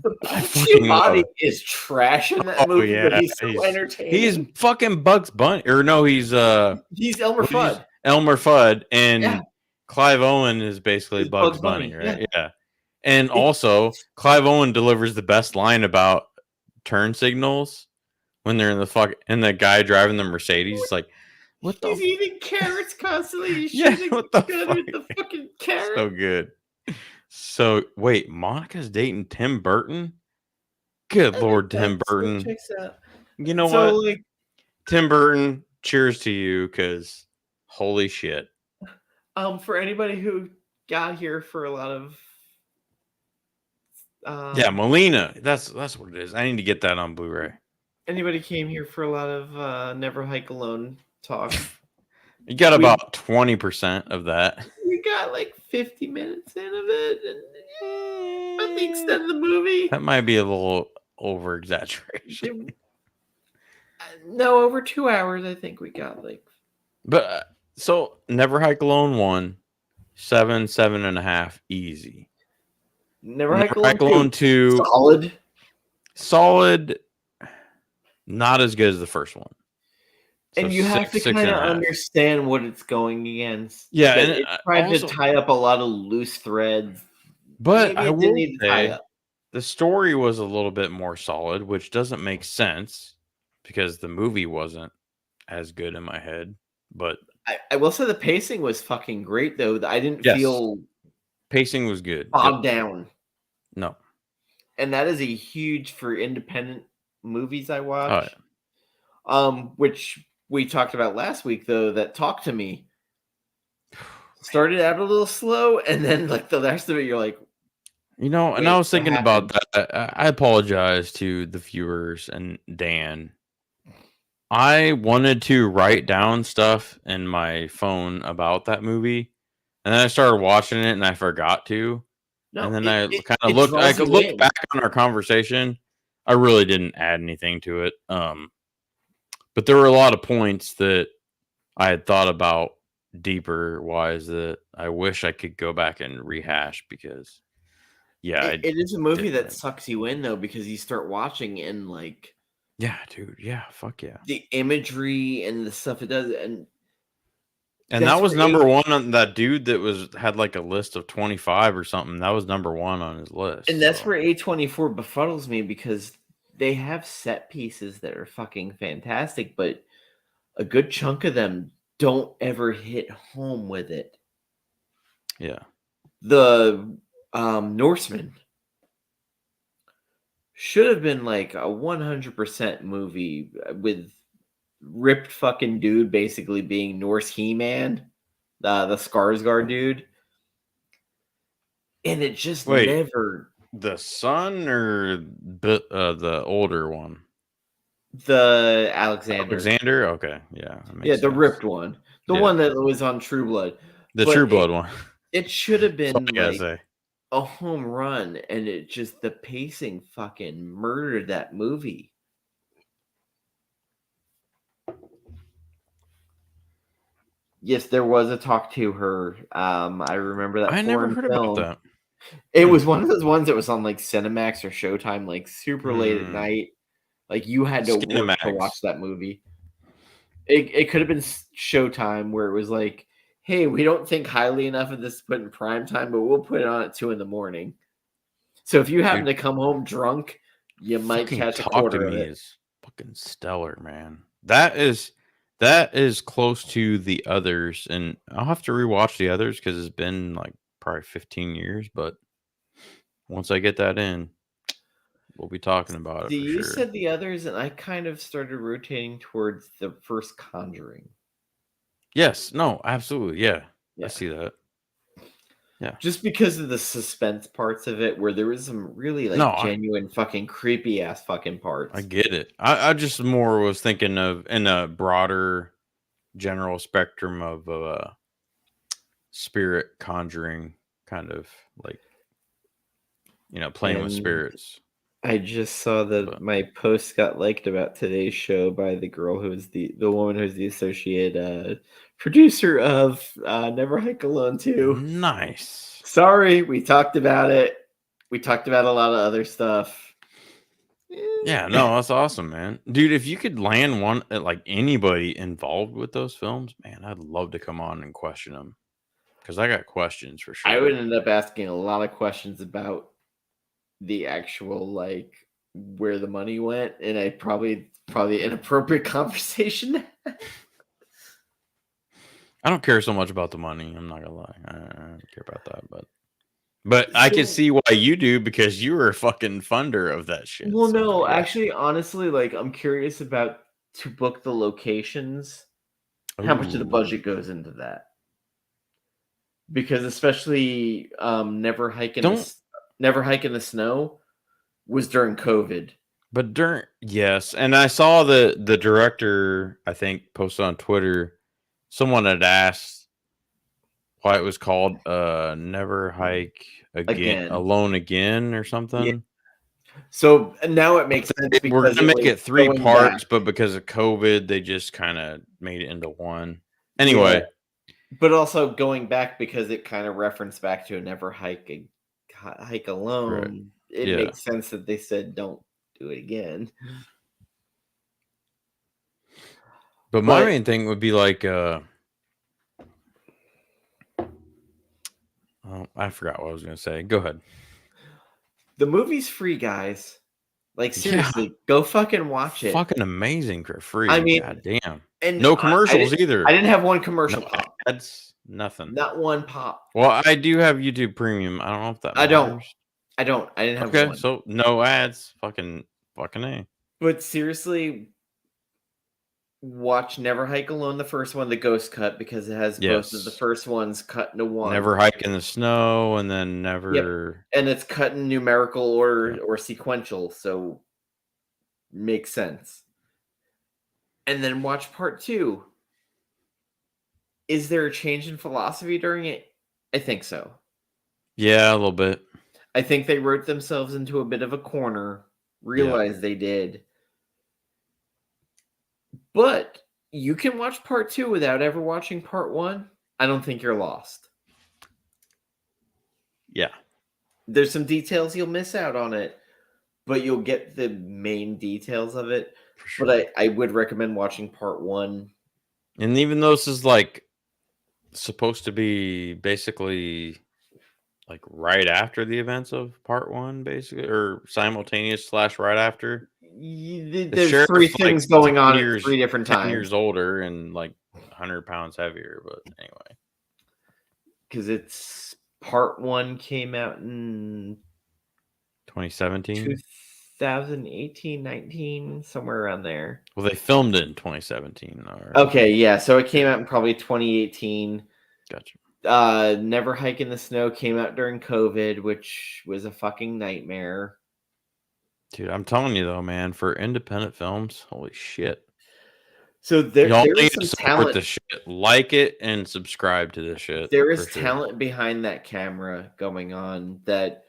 The body is trash in that movie, but he's so entertaining. He's fucking Bugs Bunny. Or no, he's Elmer Fudd. Elmer Fudd, and Clive Owen is basically Bugs Bunny, right? Yeah. And also, Clive Owen delivers the best line about turn signals when they're in the guy driving the Mercedes. It's like, he's eating carrots constantly. He's shooting with the fucking carrot. So good. So wait, Monica's dating Tim Burton? Good Lord, Tim Burton. You know what? Like, Tim Burton, cheers to you, because holy shit. For anybody who got here for a lot of Molina. That's what it is. I need to get that on Blu-ray. Anybody came here for a lot of Never Hike Alone talk. You got about 20% of that. We got like 50 minutes in of it, and at the extent of the movie. That might be a little over exaggeration. No, over 2 hours, I think we got like. But so Never Hike Alone 1, 7.5 easy. Never Hike Alone 2, solid, not as good as the first one. So and you have to kind of understand what it's going against. Yeah, and it tried to tie up a lot of loose threads. But I will say the story was a little bit more solid, which doesn't make sense because the movie wasn't as good in my head. But I will say the pacing was fucking great, though. I didn't feel pacing was good. Bogged down. No. And that is a huge for independent movies I watch. Oh, yeah. Which we talked about last week, though, that Talk to Me started out a little slow, and then like the rest of it, you're like, and I was thinking about that. I apologize to the viewers and Dan. I wanted to write down stuff in my phone about that movie, and then I started watching it, and I forgot to. No, and then I kind of looked. I could look back on our conversation. I really didn't add anything to it. But there were a lot of points that I had thought about deeper wise that I wish I could go back and rehash because, it is a movie that sucks you in though because you start watching and like, yeah, dude, yeah, fuck yeah, the imagery and the stuff it does, and that was number one on that dude that had like a list of 25 or something. That was number one on his list, and that's where A24 befuddles me because they have set pieces that are fucking fantastic, but a good chunk of them don't ever hit home with it. Yeah. The Norseman should have been like a 100% movie with ripped fucking dude basically being Norse He-Man, the Skarsgård dude. And it just Wait, never. the son or the older one? The Alexander. Alexander? Okay. Yeah, that Yeah, makes the sense. ripped one. The Yeah. one that was on True Blood. The But True Blood one. it should have That's all been I gotta like say. a home run, and it just the pacing fucking murdered that movie. Yes, there was a talk to her. I remember that I never foreign heard about film. that. It Hmm. was one of those ones that was on like Cinemax or Showtime, like super late at Hmm. night. Like you had to work to watch Skinemax. that movie. It could have been Showtime where it was like, hey, we don't think highly enough of this to put in prime time, but we'll put it on at 2 a.m. So if you happen Dude, to come home drunk, you might fucking catch a Talk to quarter of Me it. is fucking stellar, man. That is close to the others, and I'll have to rewatch the others because it's been like probably 15 years. But once I get that in, we'll be talking about it See, for you sure. said the others, and I kind of started rotating towards the first Conjuring. Yes, no, absolutely, yeah, I Yeah. see that. Yeah, Just because of the suspense parts of it, where there was some really no, like genuine fucking creepy ass fucking I parts. get it. I just more was thinking of in a broader general spectrum of spirit conjuring, kind of like playing with And spirits. I just saw that But my post got liked about today's show by the girl who's the woman who's the associate producer of Never Hike Alone 2. nice. Sorry, we talked about it. We talked about a lot of other stuff. Yeah, no, that's awesome, man. Dude, if you could land one like anybody involved with those films, man, I'd love to come on and question them because I got questions for I would sure. end up asking a lot of questions about the actual like where the money went, and I probably inappropriate conversation. I don't care so much about the money. I'm not gonna lie. I don't care about that, but I can So, see why you do because you were a fucking funder of that shit. well, So no, I got actually, honestly, like I'm curious about to book the locations. you. How much of the Ooh, budget goes into that? Because especially don't. Never Hike in the Snow was during COVID. But during yes, and I saw the director. I think posted on Twitter. Someone had asked why it was called Never Hike Again Again. Alone Again or Yeah. something. So now it But makes sense we're because gonna it make was it three going back. parts, but because of COVID, they just kind of made it into one. Yeah. Anyway, But also going back because it kind of referenced back to a never hike right. alone. It Yeah. makes sense that they said don't do it again. But my But main thing would be like oh, I forgot what I was gonna say. Go ahead. the movie's free, guys. Like Yeah, seriously, go fucking watch it. fucking amazing for I free. mean, God damn. and No I commercials I either. didn't have one No commercial pop. ads, nothing. Not one pop. Well, I do have YouTube Premium. I don't know if that I don't. matters. I don't. I didn't have Okay, one. so no ads. Fucking A. But seriously, watch Never Hike Alone, the first one, the ghost cut, because it has both of the Yes. first ones cut into one. Never hike in the snow and then Yep. never. And it's cut in numerical Yeah. order or sequential, so makes sense. And then watch part two. Is there a change in philosophy during it? I think so. Yeah, a little bit. I think they wrote themselves into a bit of a corner, Yeah. realized they did. But you can watch part two without ever watching part one. I don't think you're lost. Yeah. There's some details you'll miss out on it, but you'll get the main details of it. For But sure. I would recommend watching part one. And even though this is like supposed to be basically like right after the events of part one, basically, or simultaneous slash right after. There's sheriff's three things going on at 3 different 10 times. years older and like 100 pounds heavier. But anyway, because it's part 1 came out in 2017. 2018, 19, somewhere around there. Well, they filmed it in 2017. Okay, yeah. So it came out in probably 2018. Gotcha. Never Hike in the Snow came out during COVID, which was a fucking nightmare. Dude, I'm telling you though, man, for independent films, holy shit. So there is some some talent. The shit. Like it and subscribe to this shit. There is talent behind that camera going on that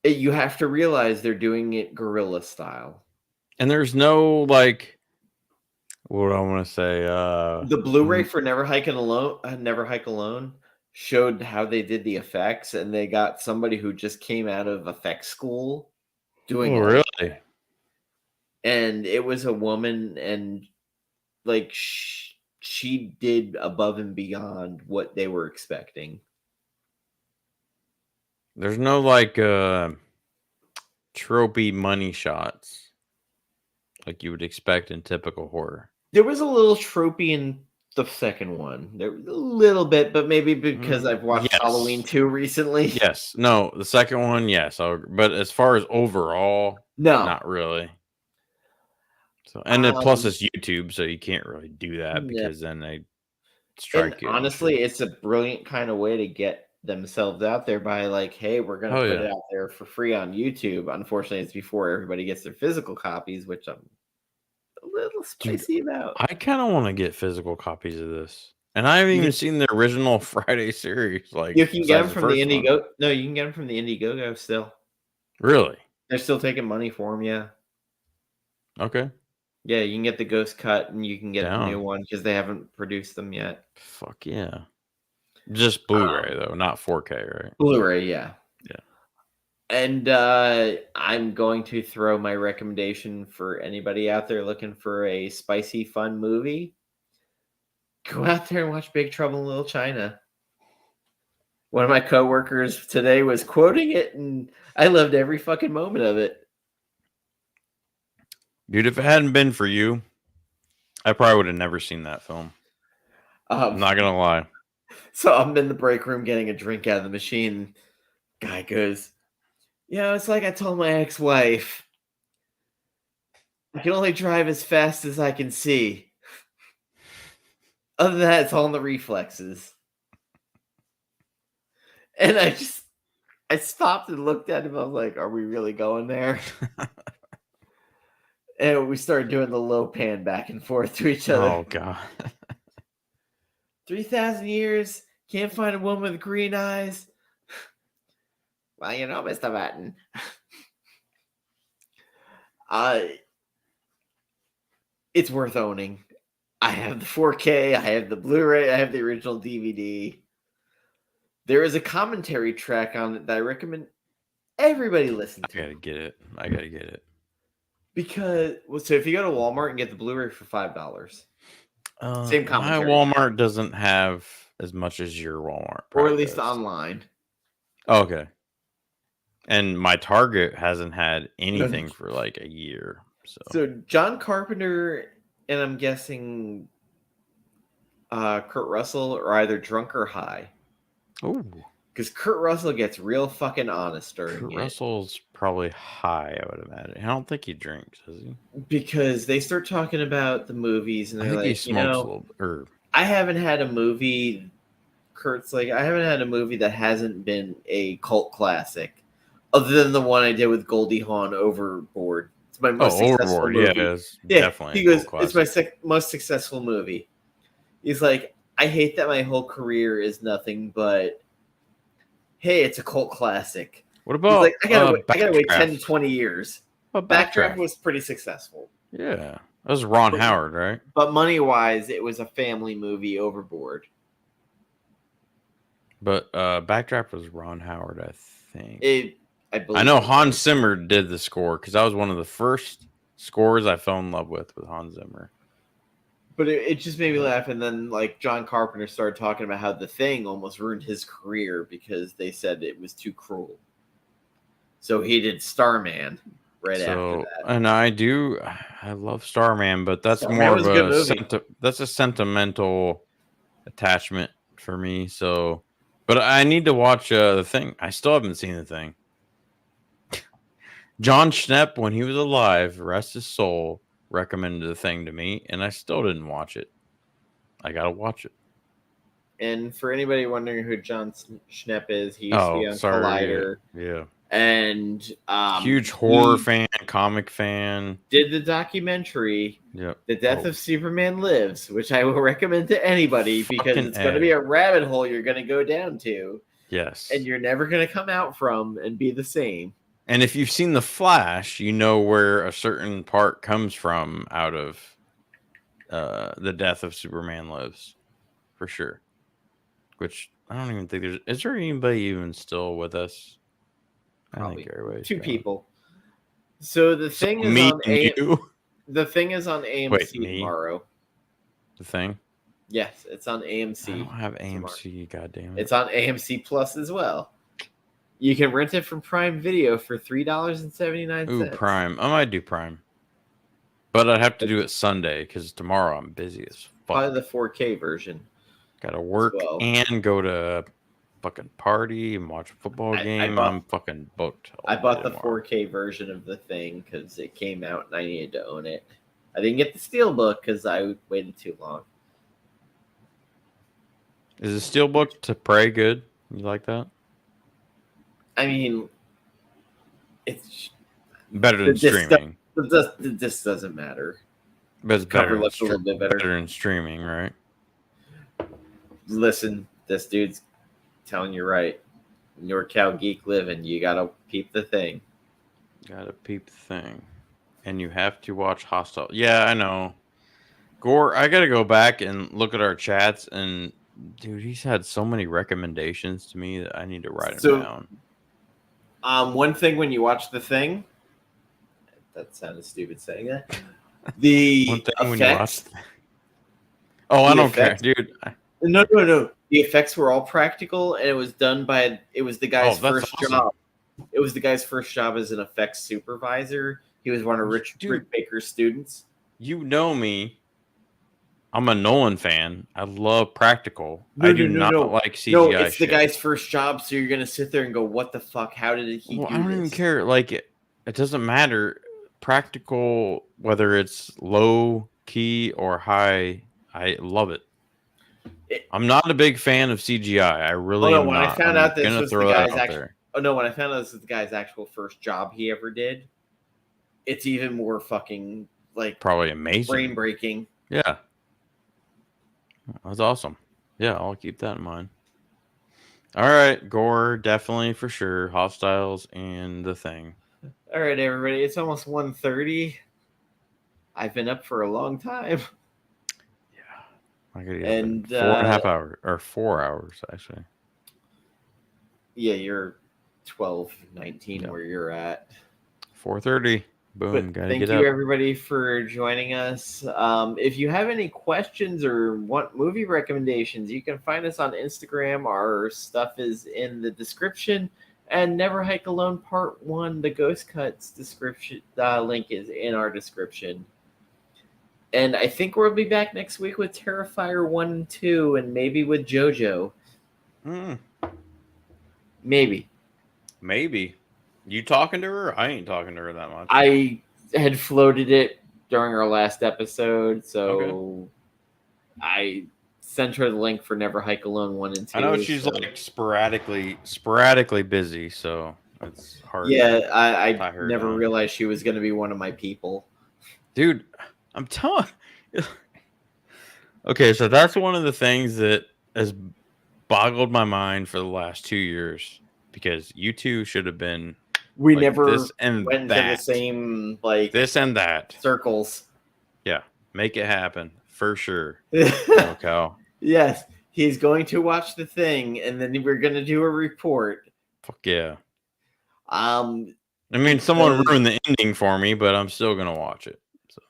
you have to realize they're doing it guerrilla style. And there's no like, what do I want to say? The Blu-ray for Never Hike Alone showed how they did the effects, and they got somebody who just came out of effects school doing it. Really? And it was a woman, and like she did above and beyond what they were expecting. There's no like tropey money shots like you would expect in typical horror. There was a little tropey in the second one. There was a little bit, but maybe because I've watched Halloween 2 recently. Yes. No, the second one, yes. But as far as overall, no, not really. So, and then plus it's YouTube, so you can't really do that because then they strike you. Honestly, it's a brilliant kind of way to get themselves out there by like, hey, we're going to put it out there for free on YouTube. Unfortunately, it's before everybody gets their physical copies, which I'm a little spicy about. I kind of want to get physical copies of this. And I haven't even seen the original Friday series. Like, you can get them from the Indiegogo. No, you can get them from the Indiegogo still. Really? They're still taking money for them, yeah. Okay. Yeah, you can get the ghost cut, and you can get the new one because they haven't produced them yet. Fuck yeah. Just Blu-ray, though, not 4K, right? Blu-ray, yeah. Yeah. And I'm going to throw my recommendation for anybody out there looking for a spicy, fun movie. Go out there and watch Big Trouble in Little China. One of my coworkers today was quoting it, and I loved every fucking moment of it. Dude, if it hadn't been for you, I probably would have never seen that film. I'm not going to lie. So I'm in the break room getting a drink out of the machine. Guy goes, it's like I told my ex-wife, I can only drive as fast as I can see. Other than that, it's all in the reflexes. And I stopped and looked at him. I was like, are we really going there? And we started doing the low pan back and forth to each other. Oh, God. 3,000 years, can't find a woman with green eyes. Well, Mr. Batten. It's worth owning. I have the 4K, I have the Blu-ray, I have the original DVD. There is a commentary track on it that I recommend everybody listen to. I gotta get it. Because, so if you go to Walmart and get the Blu-ray for $5, same commentary. My Walmart doesn't have as much as your Walmart. Or at least online. Okay. And my Target hasn't had anything for like a year. So John Carpenter and I'm guessing Kurt Russell are either drunk or high. Oh. Because Kurt Russell gets real fucking honest during Kurt Russell's probably high, I would imagine. I don't think he drinks, does he? Because they start talking about the movies and they're like, he smokes a little bit. I haven't had a movie, Kurt's like, I haven't had a movie that hasn't been a cult classic. Other than the one I did with Goldie Hawn, Overboard. It's my most successful movie. Definitely. He goes, it's my most successful movie. He's like, I hate that my whole career is nothing but, hey, it's a cult classic. What about I gotta wait 10 to 20 years. Backdraft was pretty successful. Yeah. That was Ron Howard, right? But money-wise, it was a family movie, Overboard. But Backdraft was Ron Howard, I think. I know Hans Zimmer did the score because that was one of the first scores I fell in love with Hans Zimmer. But it just made me laugh. And then like John Carpenter started talking about how The Thing almost ruined his career because they said it was too cruel. So he did Starman. right after So, that. and I love Starman, but that's Starman more was of a good a movie. that's a sentimental attachment for me. So, but I need to watch The Thing. I still haven't seen The Thing. John Schnepp, when he was alive, rest his soul, recommended The Thing to me, and I still didn't watch it. I gotta watch it. And for anybody wondering who John Schnepp is, he used to be on Sorry. Collider. Yeah. And Huge horror fan, comic fan. Did the documentary, Yep. The Death of Superman Lives, which I will recommend to anybody because it's going to be a rabbit hole you're going to go down to. Yes. And you're never going to come out from and be the same. And if you've seen The Flash, you know where a certain part comes from out of The Death of Superman Lives, for sure. Which I don't even think is there anybody even still with us? Probably. I think everybody's 2 gone. people. So the thing is me on The Thing is on AMC tomorrow. The Thing? Yes, it's on AMC. I don't have AMC, goddamn it. It's on AMC Plus as well. You can rent it from Prime Video for $3.79. Ooh, Prime. I might do Prime. But I'd have to do it Sunday because tomorrow I'm busy as fuck. Probably the 4K version. Gotta work and go to fucking party and watch a football game. I'm fucking booked. I bought the 4K version of The Thing because it came out and I needed to own it. I didn't get the Steelbook because I waited too long. Is the Steelbook to Prey good? You like that? I mean, it's better than streaming. The disc doesn't matter. But it's better a little bit better than streaming, right? Listen, this dude's telling you right. NorCal geek living. You gotta peep The Thing. Gotta peep The Thing. And you have to watch Hostile. Yeah, I know. Gore, I gotta go back and look at our chats, and dude, he's had so many recommendations to me that I need to write them down. One thing when you watch The Thing, that sounded stupid saying that. The one thing effects, when you watch I don't care, dude. No. The effects were all practical, and it was done by. It was the guy's first job. It was the guy's first job as an effects supervisor. He was one of Rick Baker's students. You know me. I'm a Nolan fan. I love practical. I do not like CGI. No, it's the guy's first job, so you're gonna sit there and go, "What the fuck? How did he do this?" I don't even care. Like it doesn't matter. Practical, whether it's low key or high, I love it. I'm not a big fan of CGI. I really am when not. I found out this was the guy's when I found out this was the guy's actual first job he ever did, it's even more fucking probably amazing, brain breaking. Yeah, that's awesome. Yeah, I'll keep that in mind. All right, Gore, definitely for sure. Hostiles and The Thing. All right, everybody. It's almost 1:30. I've been up for a long time. Yeah, I gotta get up in 4.5 hours or 4 hours actually. Yeah, you're 12:19 where you're at. 4:30. Boom. Thank you, everybody, for joining us. If you have any questions or want movie recommendations, you can find us on Instagram. Our stuff is in the description. And Never Hike Alone Part 1, the Ghost Cuts description link is in our description. And I think we'll be back next week with Terrifier 1 and 2, and maybe with JoJo. Maybe. You talking to her? I ain't talking to her that much. I had floated it during our last episode, so I sent her the link for Never Hike Alone 1 and 2. I know she's sporadically busy, so it's hard. Yeah, I never realized she was going to be one of my people. Dude, I'm telling you. Okay, so that's one of the things that has boggled my mind for the last 2 years, because you two should have been. We never went to the same this and that circles. Yeah, make it happen for sure. Okay. Yes, he's going to watch The Thing, and then we're going to do a report. Fuck yeah. I mean, someone ruined the ending for me, but I'm still going to watch it. So.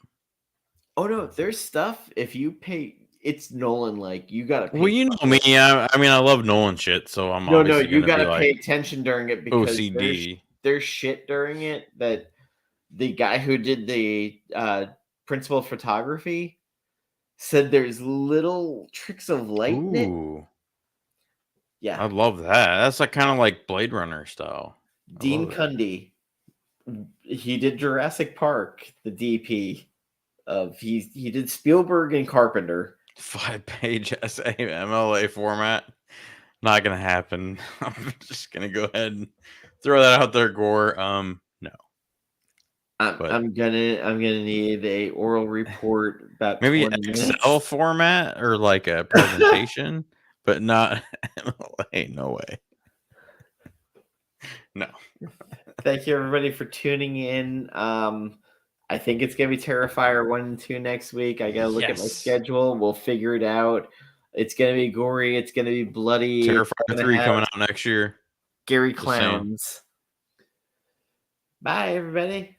Oh, no, there's stuff. If you pay, it's Nolan, you got to pay. Well, you know me. I mean, I love Nolan shit, so I'm you got to pay attention during it because OCD. There's shit during it that the guy who did the principal photography said there's little tricks of light in it. Ooh, Yeah, I love that. That's like kind of like Blade Runner style. I Dean love it. Cundy. He did Jurassic Park, the DP of he did Spielberg and Carpenter. 5-page essay MLA format. Not gonna happen. I'm just gonna go ahead and throw that out there, Gore. No, but I'm gonna need a oral report about maybe 20 Excel minutes. format or like a presentation, but not MLA. No way. No. Thank you everybody for tuning in. I think it's gonna be Terrifier 1 and 2 next week. I gotta look at my Yes. schedule. We'll figure it out. It's gonna be gory. It's gonna be bloody. It's Terrifier gonna 3 have coming out next year. scary Just saying. clowns. Bye, everybody.